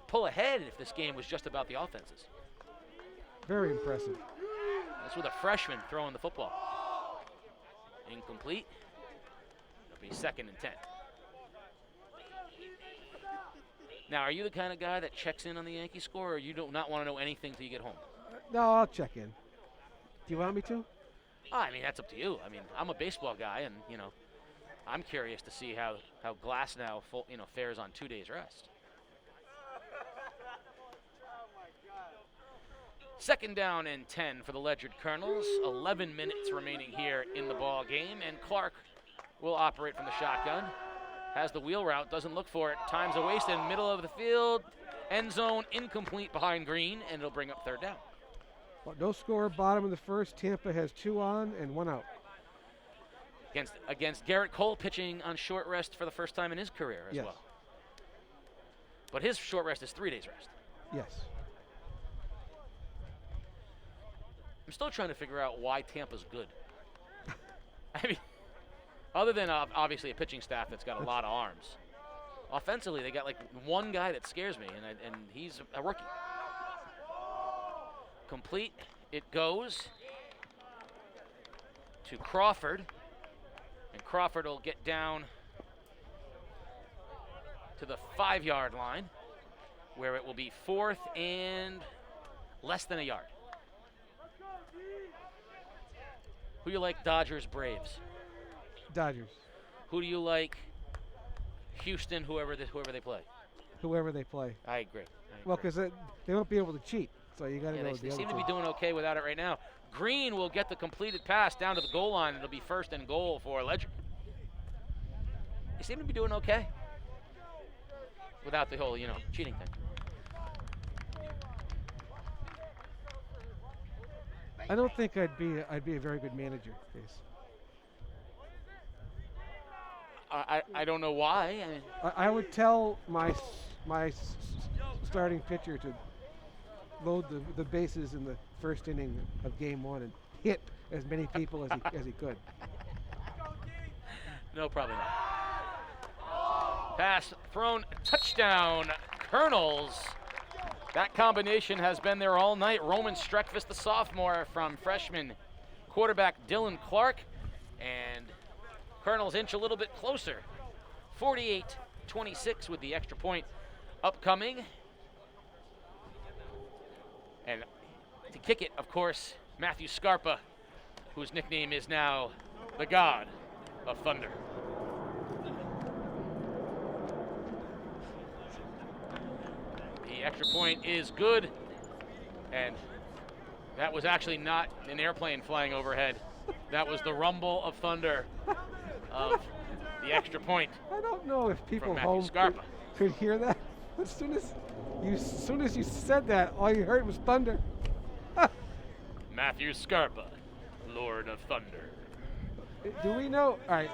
pull ahead if this game was just about the offenses. Very impressive. That's with a freshman throwing the football. Incomplete. It'll be 2nd and 10. Now, are you the kind of guy that checks in on the Yankee score, or you do not want to know anything till you get home? No, I'll check in. Do you want me to? I mean, that's up to you. I mean, I'm a baseball guy, and I'm curious to see how Glasnow fares on 2 days rest. 2nd down and 10 for the Ledyard Colonels. 11 minutes remaining here in the ball game, and Clark will operate from the shotgun. Has the wheel route, doesn't look for it. Time's a waste in middle of the field. End zone incomplete behind Green, and it'll bring up 3rd down. Well, no score, bottom of the 1st. Tampa has 2 on and 1 out. Against Garrett Cole, pitching on short rest for the first time in his career as well. But his short rest is 3 days rest. Yes. I'm still trying to figure out why Tampa's good. I mean, other than obviously a pitching staff that's got a lot of arms. Offensively, they got like one guy that scares me, and he's a rookie. Complete. It goes to Crawford, and Crawford will get down to the 5-yard line, where it will be 4th and less than a yard. Who do you like, Dodgers, Braves? Dodgers. Who do you like, Houston, whoever they play? Whoever they play. I agree. Well, because they won't be able to cheat, so you got to go with the they other seem to two. be doing okay without it right now. Green will get the completed pass down to the goal line. It'll be 1st and goal for Ledyard. They seem to be doing okay without the whole, cheating thing. I don't think I'd be a very good manager, Case. I don't know why. I mean, I would tell my starting pitcher to load the bases in the 1st inning of game 1 and hit as many people as he could. No problem. Pass thrown, touchdown, Colonels. That combination has been there all night. Roman Streckfus, the sophomore, from freshman quarterback Dylan Clark, and Colonels inch a little bit closer. 48-26 with the extra point upcoming. And to kick it, of course, Matthew Scarpa, whose nickname is now the God of Thunder. The extra point is good. And that was actually not an airplane flying overhead. That was the rumble of thunder of the extra point. I don't know if people Matthew home Scarpa. could hear that. As soon as you said that, all you heard was thunder. Matthew Scarpa, Lord of Thunder. Do we know? All right.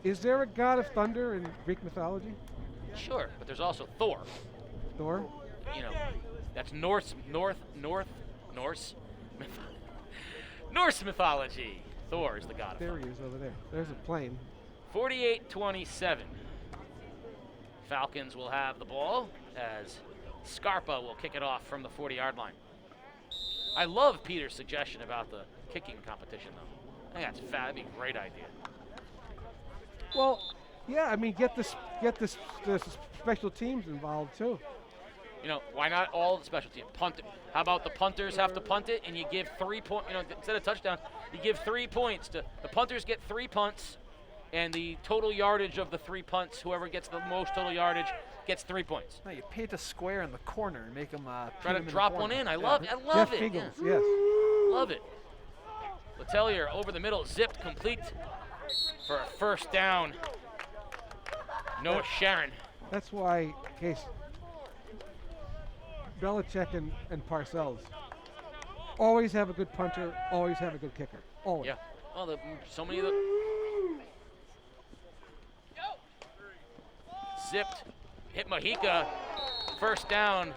Is there a god of thunder in Greek mythology? Sure, but there's also Thor. Thor? You know, that's Norse mythology. Thor is the god of There thunder. he is over there. There's a plane. 48-27. Falcons will have the ball as Scarpa will kick it off from the 40-yard line. I love Peter's suggestion about the kicking competition, though. I think that'd be a great idea. Well, yeah. I mean, get the special teams involved too. You know, why not all the special teams? Punt it. How about the punters have to punt it, and you give 3 points, you know, instead of touchdown, you give 3 points. The punters get 3 punts, and the total yardage of the 3 punts, whoever gets the most total yardage gets 3 points. No, you paint a square in the corner and make them Try to drop one in. I love Jeff it. Figgles, Yeah. yes. Love it. Letellier over the middle, zipped complete for a first down. Noah Sharon. That's why, in case Belichick and Parcells always have a good punter, always have a good kicker. Always. Yeah. Well, so many of the zipped, hit Mahika, first down,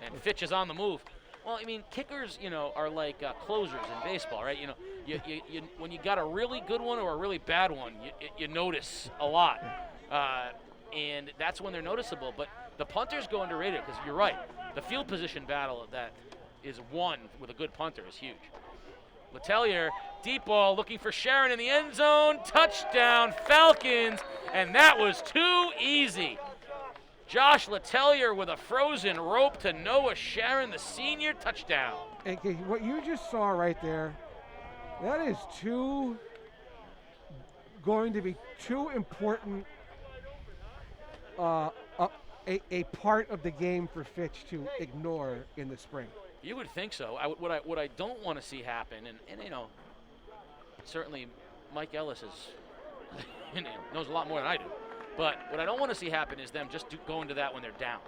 and Fitch is on the move. Well, I mean, kickers, you know, are like closers in baseball, right? You know, you when you got a really good one or a really bad one, you notice a lot, and that's when they're noticeable. But the punters go underrated because you're right. The field position battle that is won with a good punter is huge. Letellier, deep ball, looking for Sharon in the end zone. Touchdown, Falcons, and that was too easy. Josh Letellier with a frozen rope to Noah Sharon, the senior, touchdown. Okay, what you just saw right there, that is going to be too important a part of the game for Fitch to ignore in the spring. You would think so. What I don't want to see happen, and you know, certainly Mike Ellis is knows a lot more than I do. But what I don't want to see happen is them just go into that when they're down.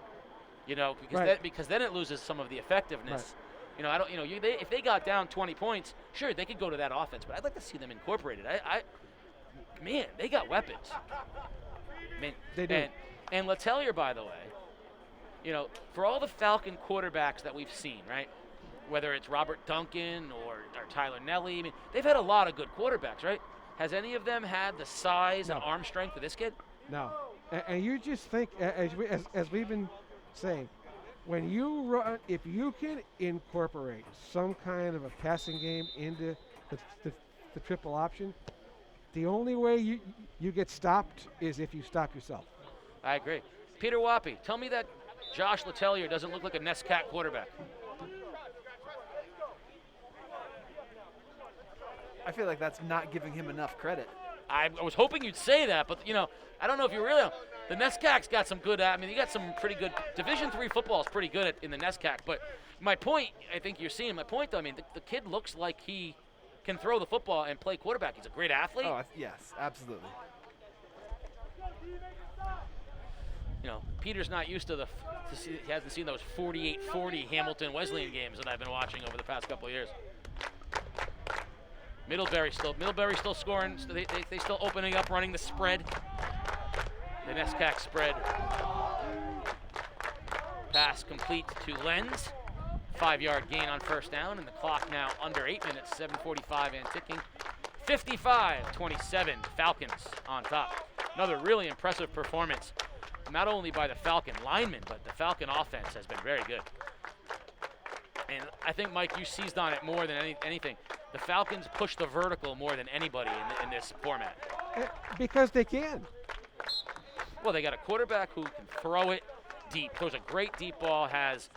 You know, because then it loses some of the effectiveness. Right. You know, if they got down 20 points, sure they could go to that offense, but I'd like to see them incorporated. Man, they got weapons. I mean, they do. And Letellier, by the way, you know, for all the Falcon quarterbacks that we've seen, right? Whether it's Robert Duncan or Tyler Nelly, I mean, they've had a lot of good quarterbacks, right? Has any of them had the size and arm strength of this kid? No. And you just think, as we've been saying, when you run, if you can incorporate some kind of a passing game into the triple option, the only way you get stopped is if you stop yourself. I agree. Peter Wappy, tell me that Josh Letellier doesn't look like a NESCAC quarterback. I feel like that's not giving him enough credit. I was hoping you'd say that, but you know, I don't know if you really know. The NESCAC's got some good. I mean, you got some pretty good. Division III football is pretty good in the NESCAC. But my point, I think you're seeing my point, though. I mean, the kid looks like he can throw the football and play quarterback. He's a great athlete. Oh, yes, absolutely. You know, Peter's not used to he hasn't seen those 48-40 Hamilton Wesleyan games that I've been watching over the past couple of years. Middlebury still scoring. They still opening up, running the spread. The NESCAC spread. Pass complete to Lenz. 5-yard gain on first down, and the clock now under 8 minutes, 7:45 and ticking. 55-27, Falcons on top. Another really impressive performance, not only by the Falcon linemen, but the Falcon offense has been very good. And I think, Mike, you seized on it more than anything. The Falcons push the vertical more than anybody in this format. Because they can. Well, they got a quarterback who can throw it deep, throws a great deep ball, has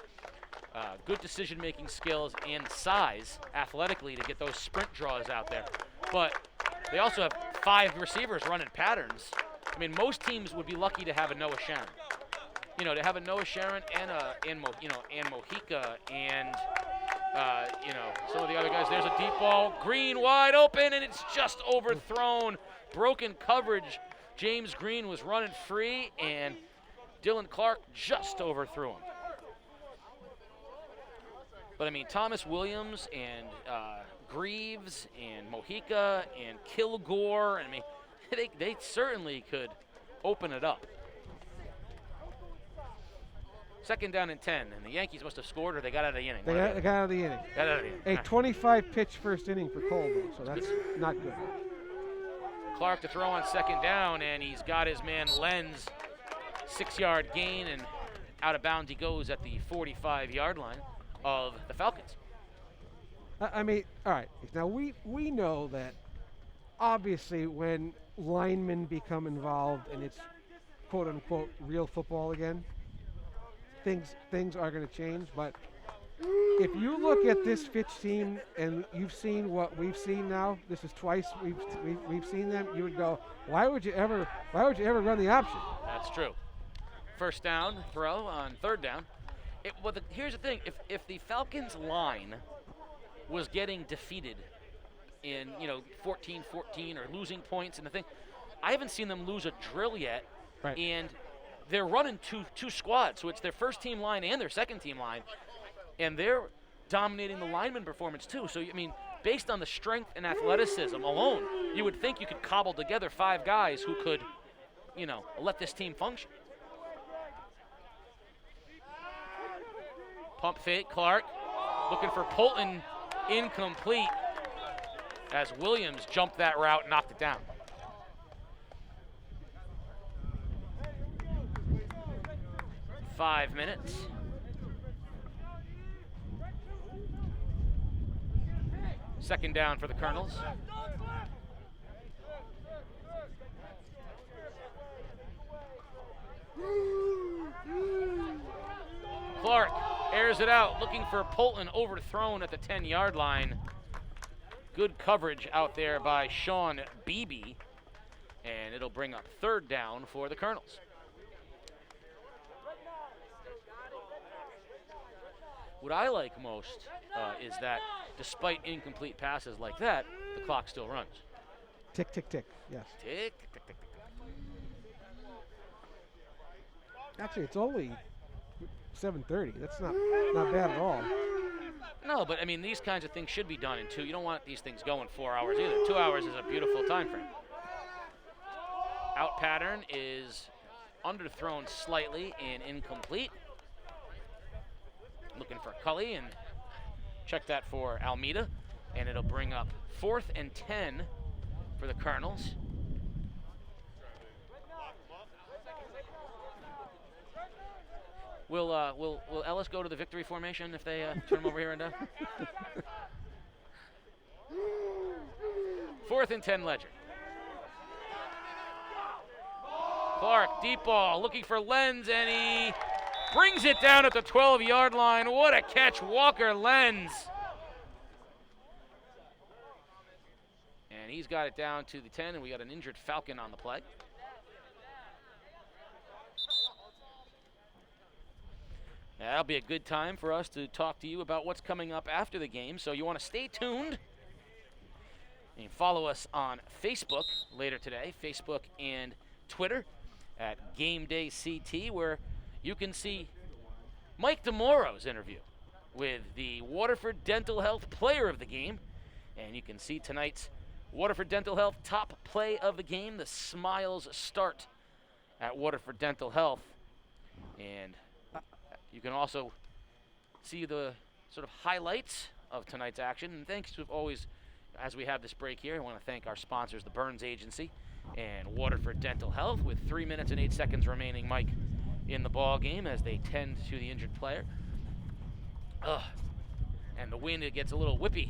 good decision-making skills and size athletically to get those sprint draws out there. But they also have 5 receivers running patterns. I mean, most teams would be lucky to have a Noah Sharon. to have a Noah Sharon and Mojica and some of the other guys. There's a deep ball, Green wide open, and it's just overthrown. Broken coverage. James Green was running free, and Dylan Clark just overthrew him. But I mean, Thomas Williams and Greaves and Mojica and Kilgore, I mean, they certainly could open it up. 2nd down and 10, and the Yankees must have scored or they got out of the inning. They got out of the inning. Got out of the inning. A 25-pitch first inning for Cole, though, so that's not good. Clark to throw on 2nd down, and he's got his man Lenz. 6-yard gain, and out of bounds he goes at the 45-yard line of the Falcons. I mean, all right. Now, we know that obviously when linemen become involved and it's quote-unquote real football again, things are going to change. But if you look at this Fitch team and you've seen what we've seen now, this is twice we've seen them, you would go, why would you ever run the option? That's true. 1st down throw on 3rd down. Here's the thing: if the Falcons line was getting defeated in 14-14 or losing points in the thing, I haven't seen them lose a drill yet. Right. And they're running two squads, so it's their 1st team line and their 2nd team line, and they're dominating the lineman performance too. So I mean, based on the strength and athleticism alone, you would think you could cobble together 5 guys who could, let this team function. Pump fake, Clark looking for Polton, incomplete as Williams jumped that route and knocked it down. Five minutes. Second down for the Colonels. Clark airs it out, looking for Polton, overthrown at the 10-yard line. Good coverage out there by Sean Beebe, and it'll bring up 3rd down for the Colonels. What I like most is that despite incomplete passes like that, the clock still runs. Tick, tick, tick, yes. Tick, tick, tick, tick, tick. Actually, it's only 7:30. That's not bad at all. No, but I mean, these kinds of things should be done in 2. You don't want these things going 4 hours either. 2 hours is a beautiful time frame. Out pattern is underthrown slightly and incomplete. Looking for Cully, and check that for Almeida, and it'll bring up 4th and 10 for the Colonels. Will Ellis go to the victory formation if they turn him over here and down? 4th and 10, Ledger. Clark, deep ball, looking for Lenz, and he brings it down at the 12-yard line. What a catch, Walker Lenz. And he's got it down to the 10, and we got an injured Falcon on the play. That'll be a good time for us to talk to you about what's coming up after the game. So you want to stay tuned and follow us on Facebook later today, Facebook and Twitter at Game Day CT, where you can see Mike DeMoro's interview with the Waterford Dental Health Player of the Game. And you can see tonight's Waterford Dental Health top play of the game. The smiles start at Waterford Dental Health. And you can also see the sort of highlights of tonight's action. And thanks to always, as we have this break here, I want to thank our sponsors, the Burns Agency and Waterford Dental Health, with 3 minutes and 8 seconds remaining, Mike, in the ball game as they tend to the injured player. And the wind, it gets a little whippy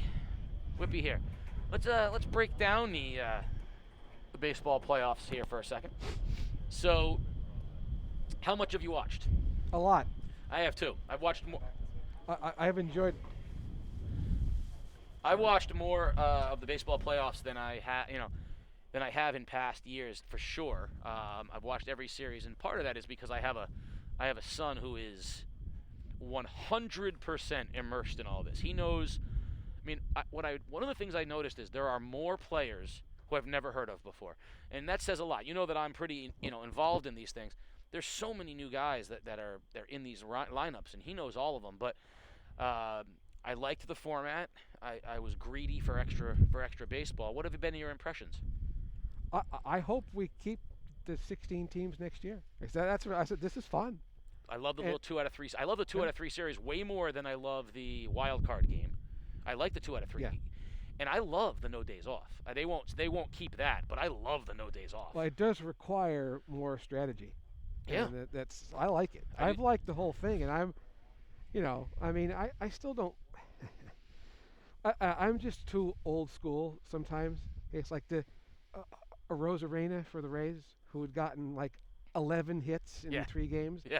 here. Let's break down the baseball playoffs here for a second. So, how much have you watched? A lot. I have too. I've watched more. I've enjoyed. I watched more of the baseball playoffs than I have in past years, for sure. I've watched every series, and part of that is because I have I have a son who is 100% immersed in all this. He knows. I mean, one of the things I noticed is there are more players who I've never heard of before, and that says a lot. You know that I'm pretty involved in these things. There's so many new guys that are in these lineups, and he knows all of them. But I liked the format. I was greedy for extra baseball. What have been your impressions? I hope we keep the 16 teams next year. That's what I said. This is fun. I love the little 2 out of 3. I love the 2 out of 3 series way more than I love the wild card game. I like the 2 out of 3. Yeah. And I love the no days off. They won't keep that, but I love the no days off. Well, it does require more strategy. Yeah. And I like it. I've liked the whole thing, and I'm, I mean, I still don't. I'm just too old school sometimes. It's like the Arozarena for the Rays, who had gotten like 11 hits in 3 games. Yeah.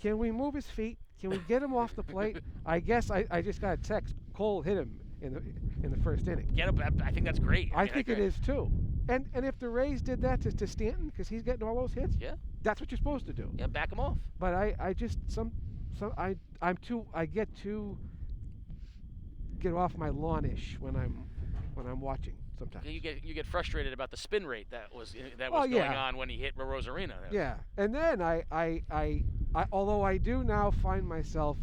Can we move his feet? Can we get him off the plate? I guess I just got a text. Cole hit him in the first inning. Get up. I think that's great. I think it is too. And if the Rays did that to Stanton, because he's getting all those hits, yeah, that's what you're supposed to do. Yeah, back him off. But I just I get too get off my lawn-ish when I'm watching sometimes. You get frustrated about the spin rate that was going on when he hit Rosarina. Yeah, and then I although I do now find myself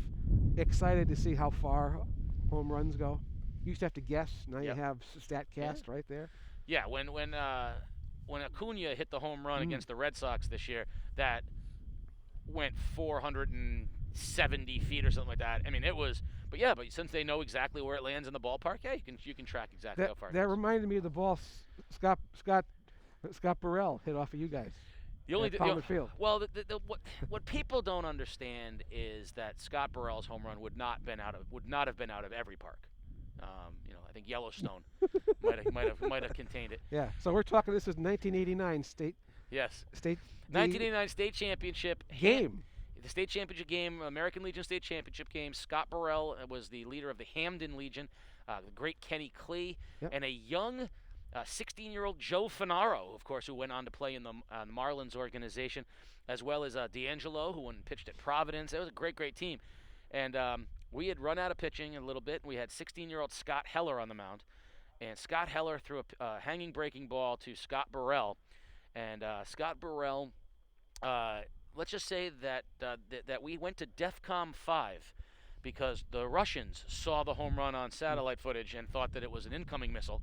excited to see how far home runs go. You used to have to guess. Now you have StatCast right there. Yeah, when Acuna hit the home run against the Red Sox this year, that went 470 feet or something like that. I mean, it was. But since they know exactly where it lands in the ballpark, you can track exactly how far. That reminded me of the ball Scott Burrell hit off of you guys. Field. Well, what people don't understand is that Scott Burrell's home run would not have been out of every park. I think Yellowstone might have contained it. Yeah. So we're talking. This is 1989 state. Yes. State. 1989 state championship game. The state championship game, American Legion state championship game. Scott Burrell was the leader of the Hamden Legion. The great Kenny Klee, and a young 16-year-old Joe Finaro, of course, who went on to play in the Marlins organization, as well as D'Angelo, who went and pitched at Providence. It was a great, great team. And we had run out of pitching a little bit. We had 16-year-old Scott Heller on the mound. And Scott Heller threw a hanging breaking ball to Scott Burrell. And Scott Burrell, let's just say that we went to DEFCON 5 because the Russians saw the home run on satellite footage and thought that it was an incoming missile.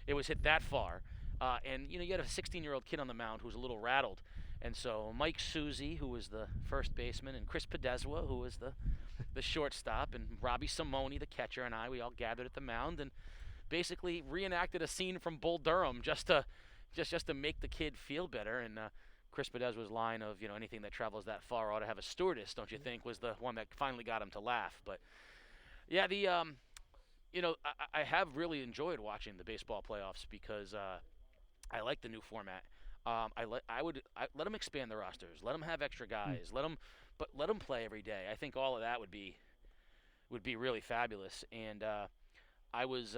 It was hit that far. And you had a 16-year-old kid on the mound who was a little rattled. And so Mike Suzy, who was the first baseman, and Chris Pedeswa, who was the shortstop, and Robbie Simone, the catcher, and we all gathered at the mound and basically reenacted a scene from Bull Durham just to make the kid feel better. And Chris Pedeswa's line of, anything that travels that far ought to have a stewardess, don't you think, was the one that finally got him to laugh. But yeah, I have really enjoyed watching the baseball playoffs because I like the new format. I let them expand the rosters, let them have extra guys, let them play every day. I think all of that would be really fabulous. And I was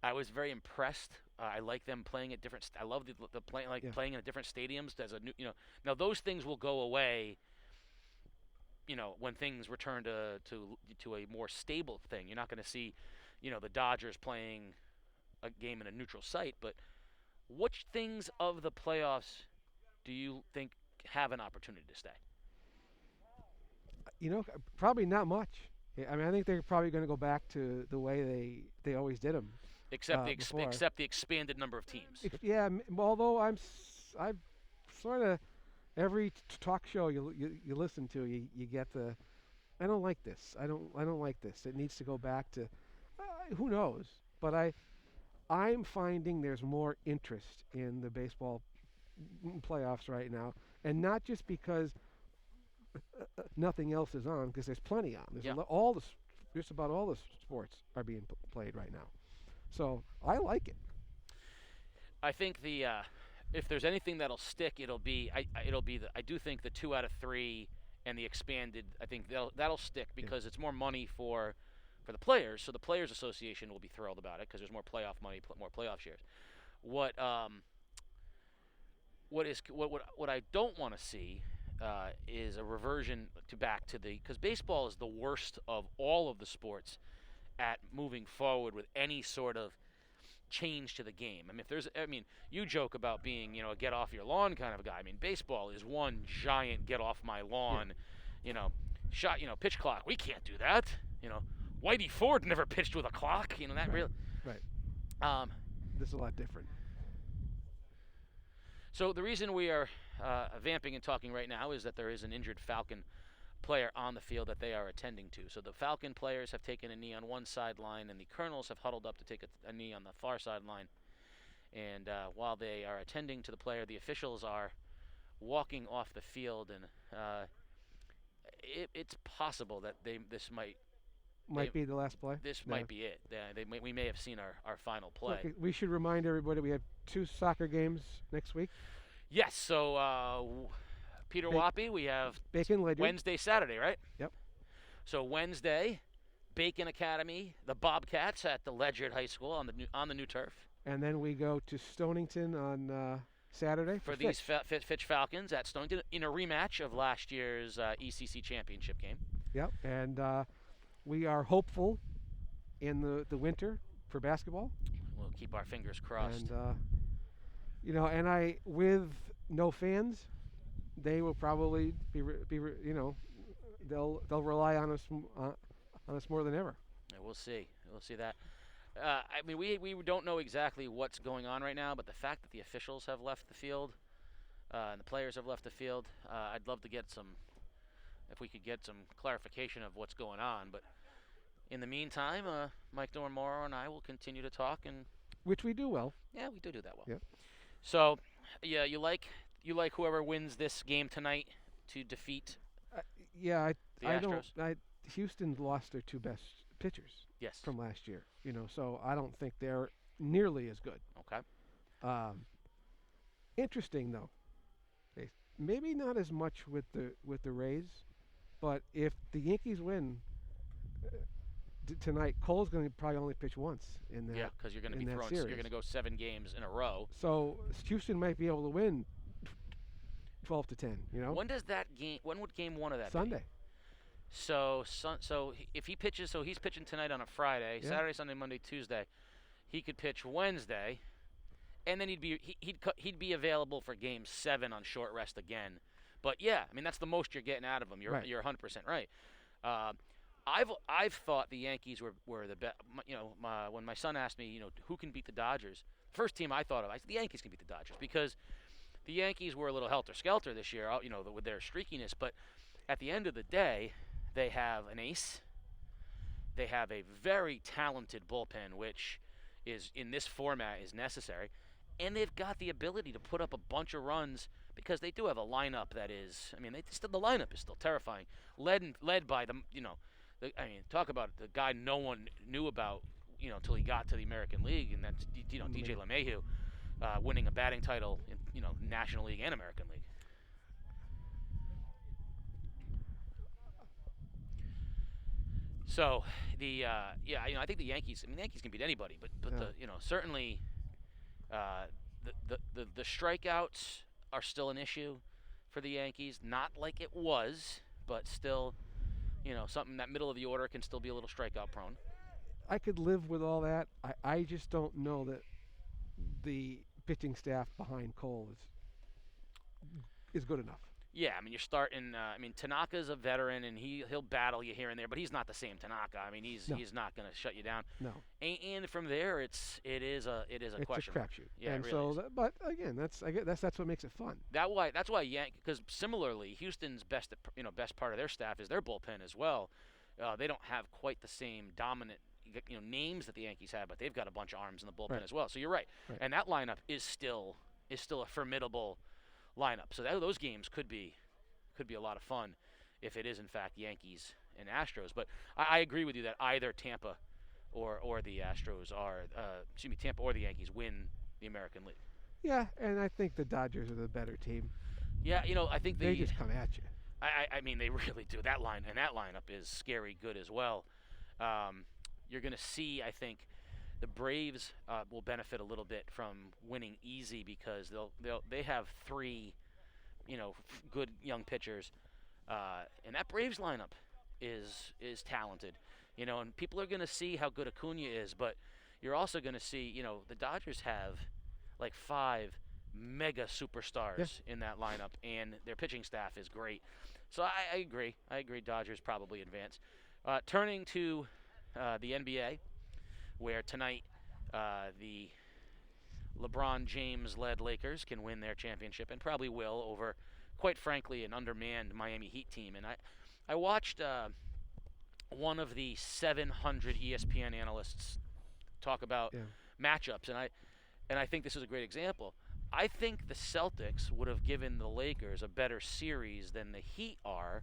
I was very impressed. I like them playing at different. I love the playing playing in different stadiums. As a new, now those things will go away. When things return to a more stable thing, you're not going to see, the Dodgers playing a game in a neutral site. But which things of the playoffs do you think have an opportunity to stay? Probably not much. I mean, I think they're probably going to go back to the way they always did them. Except the expanded number of teams. Yeah, although I've sort of every talk show you listen to, you get the, I don't like this. I don't like this. It needs to go back to, who knows? But I'm finding there's more interest in the baseball playoffs right now, and not just because nothing else is on, because there's plenty on. There's just about all the sports are being played right now. So I like it. I think if there's anything that'll stick, I do think the 2 out of 3 and the expanded. I think that'll stick because it's more money for the players. So the Players Association will be thrilled about it because there's more playoff money, more playoff shares. What what I don't want to see is a reversion back to because baseball is the worst of all of the sports at moving forward with any sort of change to the game. I mean, you joke about being, a get off your lawn kind of a guy. I mean, baseball is one giant get off my lawn, pitch clock. We can't do that. Whitey Ford never pitched with a clock. That right. real. Right. This is a lot different. So the reason we are vamping and talking right now is that there is an injured Falcon player on the field that they are attending to. So the Falcon players have taken a knee on one sideline, and the Colonels have huddled up to take a knee on the far sideline. And while they are attending to the player, the officials are walking off the field, and it's possible that this might be the last play. This might be it. We may have seen our final play. Okay, we should remind everybody we have 2 soccer games next week. Yes. So Peter Wappy, we have Bacon Ledyard. Wednesday, Saturday, right? Yep. So Wednesday, Bacon Academy, the Bobcats at the Ledyard High School on the new turf. And then we go to Stonington on Saturday for these Fitch Falcons at Stonington in a rematch of last year's ECC championship game. Yep. And we are hopeful in the winter for basketball. We'll keep our fingers crossed. And with no fans, they will probably they'll rely on us more than ever. Yeah, we'll see that. We don't know exactly what's going on right now, but the fact that the officials have left the field and the players have left the field, I'd love to get if we could get some clarification of what's going on. But in the meantime, Mike Dormoro and I will continue to talk, and which we do well. Yeah, we do that well. Yep. So, yeah, you like whoever wins this game tonight to defeat. The Astros? Houston lost their 2 best pitchers. Yes. From last year, so I don't think they're nearly as good. Okay. Interesting though. Maybe not as much with the Rays, but if the Yankees win tonight, Cole's going to probably only pitch once in that. Yeah, because you're going to be throwing. Series. You're going to go 7 games in a row. So Houston might be able to win 12-10. When would game 1 of that Sunday. be? So if he pitches, so he's pitching tonight on a Friday, yeah. Saturday, Sunday, Monday, Tuesday. He could pitch Wednesday, and then he'd be available for game 7 on short rest again. But yeah, that's the most you're getting out of him. You're 100% right. I've thought the Yankees were the best. When my son asked me, who can beat the Dodgers, first team I thought of, I said the Yankees can beat the Dodgers because the Yankees were a little helter-skelter this year, with their streakiness. But at the end of the day, they have an ace. They have a very talented bullpen, which is in this format is necessary, and they've got the ability to put up a bunch of runs because they do have a lineup that is. The lineup is still terrifying, led by the. Talk about the guy no one knew about, until he got to the American League, and that's DJ LeMahieu, winning a batting title in National League and American League. So I think the Yankees. The Yankees can beat anybody, but certainly, the strikeouts are still an issue for the Yankees. Not like it was, but still, something that middle of the order can still be a little strikeout prone. I could live with all that. I just don't know that the pitching staff behind Cole is good enough. Yeah, you're starting. Tanaka's a veteran, and he'll battle you here and there, but he's not the same Tanaka. He's not going to shut you down. No. And from there, it is a question. It's a crapshoot. Yeah, and it really is. But again, that's what makes it fun. That's why because similarly, Houston's best part of their staff is their bullpen as well. They don't have quite the same dominant names that the Yankees have, but they've got a bunch of arms in the bullpen as well. So you're right. And that lineup is still a formidable lineup. So those games could be a lot of fun if it is in fact Yankees and Astros. But I agree with you that either Tampa or the Astros Tampa or the Yankees win the American League. Yeah, and I think the Dodgers are the better team. Yeah, I think they just come at you. They really do. That lineup is scary good as well. You're going to see, I think, the Braves will benefit a little bit from winning easy because they have 3, good young pitchers, and that Braves lineup is talented, and people are going to see how good Acuna is, but you're also going to see, the Dodgers have like 5 mega superstars in that lineup, and their pitching staff is great. So I agree. Dodgers probably advance. Turning to the NBA, where tonight the LeBron James-led Lakers can win their championship, and probably will, over, quite frankly, an undermanned Miami Heat team. And I watched one of the 700 ESPN analysts talk about matchups, and I think this is a great example. I think the Celtics would have given the Lakers a better series than the Heat are,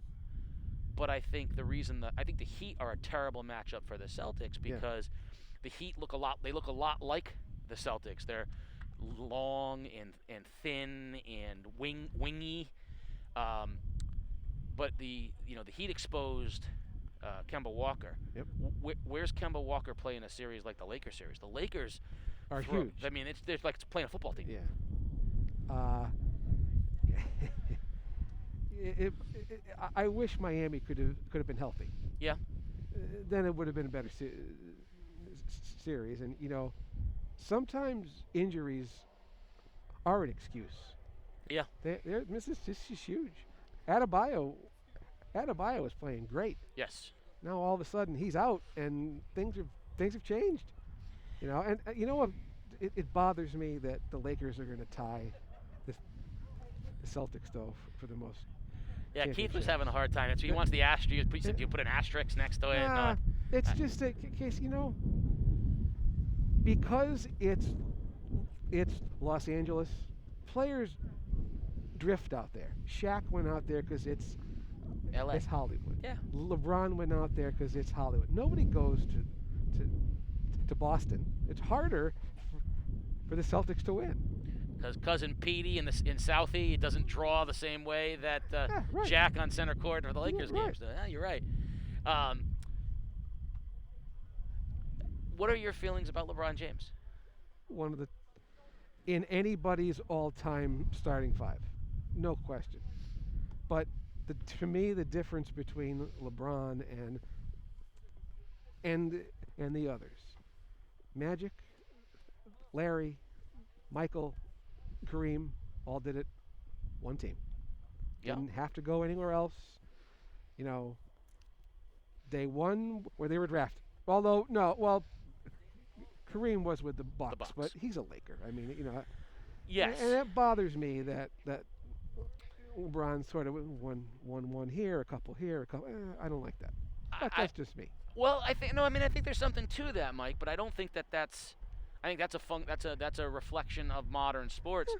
but I think the Heat are a terrible matchup for the Celtics because the Heat look a lot like the Celtics. They're long and thin and wingy, but the Heat exposed Kemba Walker. Yep. Where's Kemba Walker playing a series like the Lakers series? The Lakers are huge. I mean, they're like playing a football team. Yeah. I wish Miami could have been healthy. Yeah. Then it would have been a better series. And sometimes injuries are an excuse. Yeah. This is huge. Adebayo is playing great. Yes. Now all of a sudden he's out, and things have changed. And you know what? It bothers me that the Lakers are going to tie the Celtics though for the most. Yeah, Keith was having a hard time. He wants the asterisk. You put an asterisk next to it. It's just a case, because it's Los Angeles. Players drift out there. Shaq went out there because it's LA. It's Hollywood. Yeah. LeBron went out there because it's Hollywood. Nobody goes to Boston. It's harder for the Celtics to win. Because cousin Petey in Southie, it doesn't draw the same way that right. Jack on center court for the Lakers games. So, you're right. What are your feelings about LeBron James? One of the in anybody's all-time starting 5, no question. But to me, the difference between LeBron and the others, Magic, Larry, Michael, Kareem, all did it one team. Yeah. Didn't have to go anywhere else. They won where they were drafted. Although Kareem was with the Bucks, but he's a Laker. I mean, Yes. And it bothers me that LeBron sort of won here, a couple here, a couple. I don't like that. That's just me. Well, I think there's something to that, Mike, but I don't think that's. I think that's a reflection of modern sports.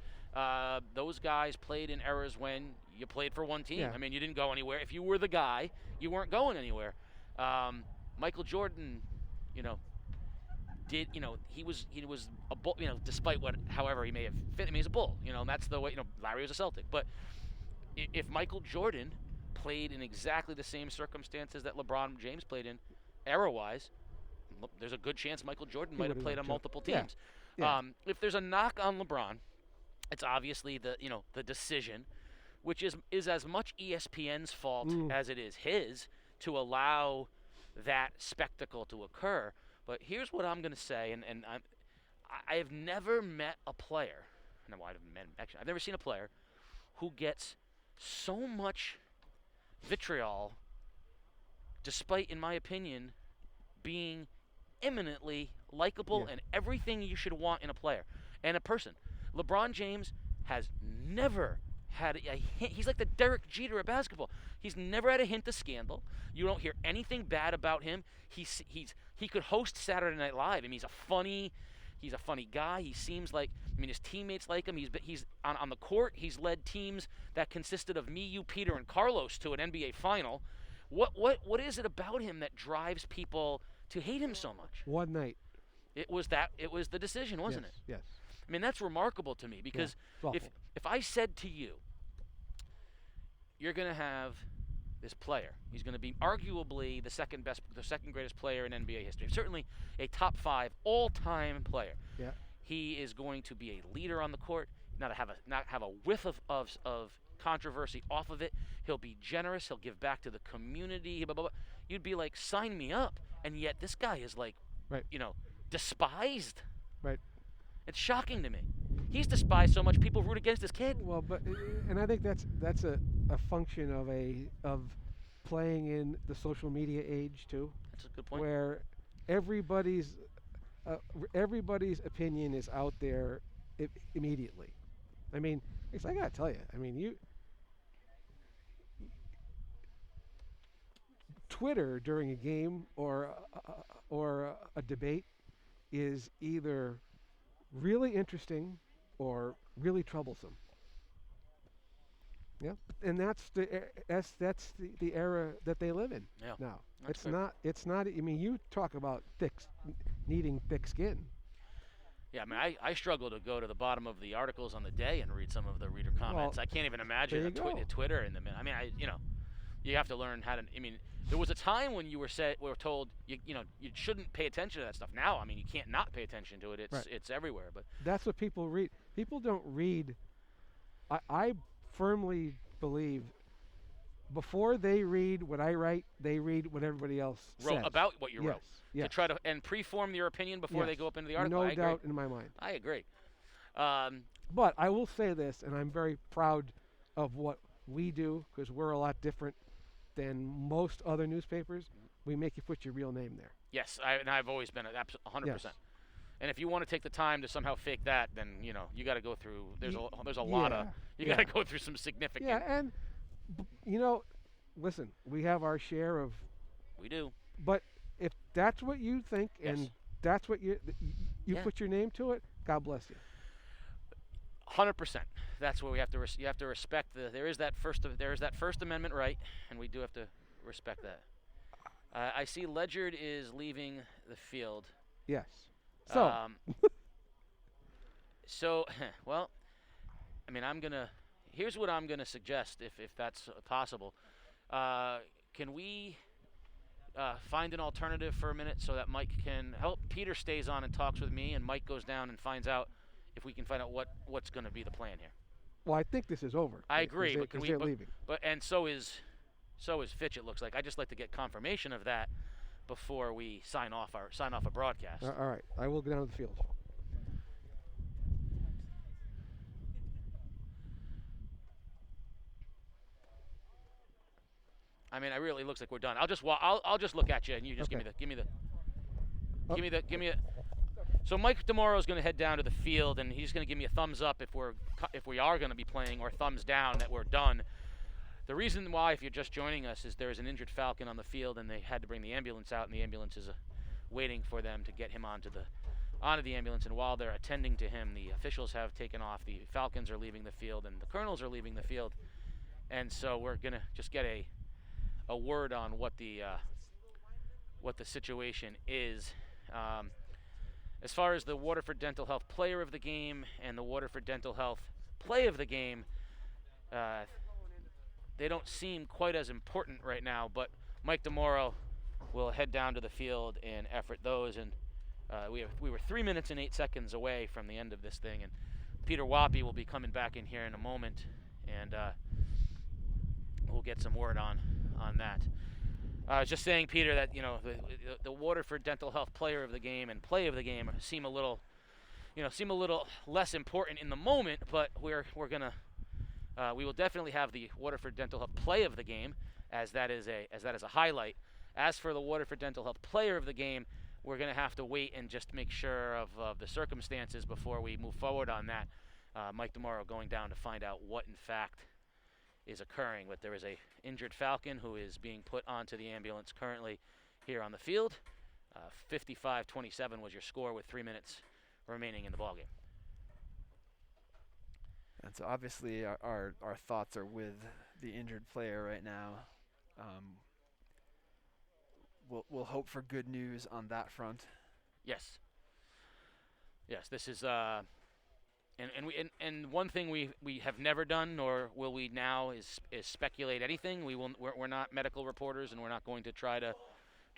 Those guys played in eras when you played for one team. Yeah. I mean, you didn't go anywhere. If you were the guy, you weren't going anywhere. Michael Jordan, he was a bull. Despite however he may have fit. I mean, he's a bull. And that's the way. Larry was a Celtic. But if Michael Jordan played in exactly the same circumstances that LeBron James played in, era-wise, there's a good chance Michael Jordan might have played on multiple teams. Yeah. If there's a knock on LeBron, it's obviously the decision, which is as much ESPN's fault as it is his to allow that spectacle to occur. But here's what I'm going to say, and I have never met a player. No, I've never seen a player who gets so much vitriol, despite, in my opinion, being eminently likable and everything you should want in a player and a person. LeBron James has never had a hint. He's like the Derek Jeter of basketball. He's never had a hint of scandal. You don't hear anything bad about him. He could host Saturday Night Live. I mean, he's a funny guy. He seems like, his teammates like him. He's on the court. He's led teams that consisted of me, you, Peter, and Carlos to an NBA final. What is it about him that drives people to hate him so much? One night. It was the decision, wasn't it? Yes. I mean, that's remarkable to me because if I said to you, you're going to have this player. He's going to be arguably the second greatest player in NBA history. Certainly a top 5 all-time player. Yeah. He is going to be a leader on the court, not have a whiff of controversy off of it. He'll be generous. He'll give back to the community. Blah, blah, blah. You'd be like, sign me up. And yet this guy is like, Right. despised. Right. It's shocking to me. He's despised so much people root against this kid. Well, and I think that's a function of playing in the social media age too. That's a good point. Where everybody's opinion is out there immediately. I mean, I gotta tell you. I mean, Twitter during a game or a debate is either really interesting or really troublesome. Yeah, and that's the era that they live in now. That's It's not. I mean, you talk about needing thick skin. Yeah, I mean, I struggle to go to the bottom of the articles on the day and read some of the reader comments. Well, I can't even imagine Twitter in the minute. I mean, you have to learn how to. I mean, there was a time when we were told you shouldn't pay attention to that stuff. Now, I mean, you can't not pay attention to it. It's everywhere. But that's what people read. People don't read. I firmly believe before they read what I write, they read what everybody else wrote says. about what you wrote. Yes. To try to preform your opinion before they go up into the article. No I agree. doubt in my mind. I agree. But I will say this, and I'm very proud of what we do because we're a lot different than most other newspapers. We make you put your real name there. Yes, I've always been 100%. Yes. And if you want to take the time to somehow fake that, then you got to go through. There's a lot of got to go through some significant. Yeah, and listen, we have our share of. We do. But if that's what you think and that's what you put your name to it, God bless you. 100%. That's where we have to. You have to respect there is that First Amendment right, and we do have to respect that. I see Ledyard is leaving the field. Yes. So. So, well, I mean, here's what I'm gonna suggest, if that's possible. Can we find an alternative for a minute so that Mike can help? Peter stays on and talks with me, and Mike goes down and finds out if we can find out what's going to be the plan here. Well, I think this is over. I agree, but can we? They're leaving. But and so is Fitch. It looks like. I just like to get confirmation of that before we sign off a broadcast. All right, I will go down to the field. I mean, it really looks like we're done. I'll just look at you, and you just give me the. So Mike Demoro is going to head down to the field, and he's going to give me a thumbs up if we are going to be playing, or thumbs down that we're done. The reason why, if you're just joining us, is there's an injured Falcon on the field, and they had to bring the ambulance out, and the ambulance is waiting for them to get him onto the ambulance. And while they're attending to him, the officials have taken off. The Falcons are leaving the field, and the Colonels are leaving the field. And so we're going to just get a word on what the situation is. As far as the Waterford Dental Health Player of the Game and the Waterford Dental Health Play of the Game, they don't seem quite as important right now, but Mike Demoro will head down to the field and effort those. And we were 3 minutes and 8 seconds away from the end of this thing, and Peter Wappy will be coming back in here in a moment, and we'll get some word on that. I was just saying, Peter, that the Waterford Dental Health Player of the Game and Play of the Game seem a little less important in the moment, but we will definitely have the Waterford Dental Health Play of the Game, as that is a highlight. As for the Waterford Dental Health Player of the Game, we're going to have to wait and just make sure of the circumstances before we move forward on that. Mike Demoro going down to find out what in fact is occurring, but there is a injured Falcon who is being put onto the ambulance currently here on the field. 55-27 was your score with 3 minutes remaining in the ballgame. And so obviously our thoughts are with the injured player right now. We'll hope for good news on that front. Yes, this is And one thing we have never done, nor will we now, is speculate anything. We're not medical reporters, and we're not going to try to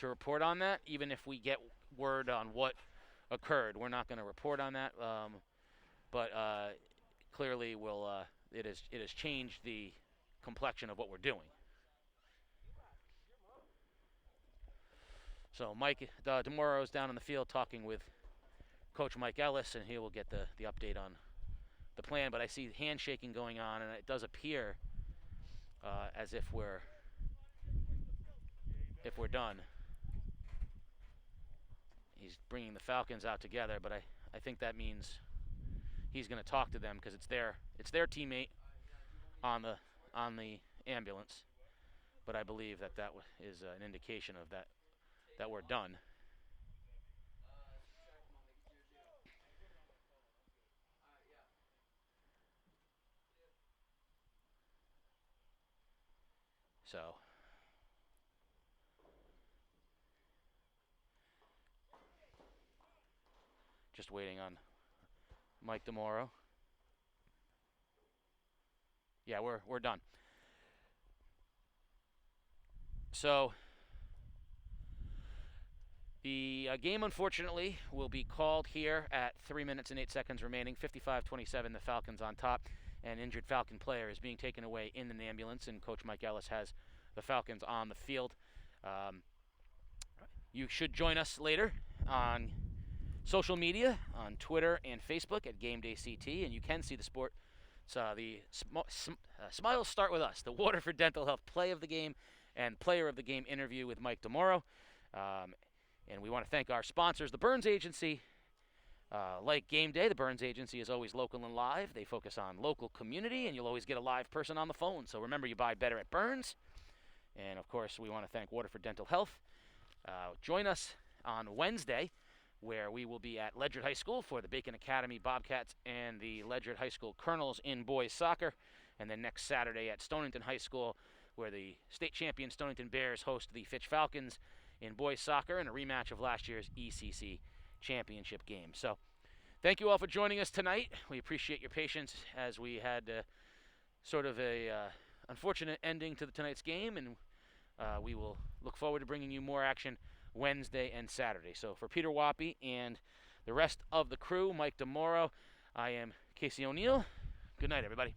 report on that. Even if we get word on what occurred, we're not going to report on that. But clearly, it has changed the complexion of what we're doing. So Mike DeMoro's down in the field talking with Coach Mike Ellis, and he will get the update on the plan. But I see handshaking going on, and it does appear as if we're done. He's bringing the Falcons out together, but I think that means he's going to talk to them because it's their teammate on the ambulance. But I believe that is an indication of that we're done. So just waiting on Mike DeMoro. Yeah, we're done. So the game, unfortunately, will be called here at 3 minutes and 8 seconds remaining. 55-27, the Falcons on top. An injured Falcon player is being taken away in an ambulance, and Coach Mike Ellis has the Falcons on the field. You should join us later on social media, on Twitter and Facebook at Game Day CT, and you can see the sport. So the smiles start with us. The Waterford Dental Health Play of the Game and Player of the Game interview with Mike DeMoro. And we want to thank our sponsors, the Burns Agency. Like Game Day, the Burns Agency is always local and live. They focus on local community, and you'll always get a live person on the phone. So remember, you buy better at Burns. And, of course, we want to thank Waterford Dental Health. Join us on Wednesday, where we will be at Ledyard High School for the Bacon Academy Bobcats and the Ledyard High School Colonels in boys soccer. And then next Saturday at Stonington High School, where the state champion Stonington Bears host the Fitch Falcons in boys soccer and a rematch of last year's ECC championship game. So thank you all for joining us tonight. We appreciate your patience as we had sort of a unfortunate ending to tonight's game, and we will look forward to bringing you more action Wednesday and Saturday. So for Peter Wappy and the rest of the crew, Mike DeMoro, I am Casey O'Neill. Good night, everybody.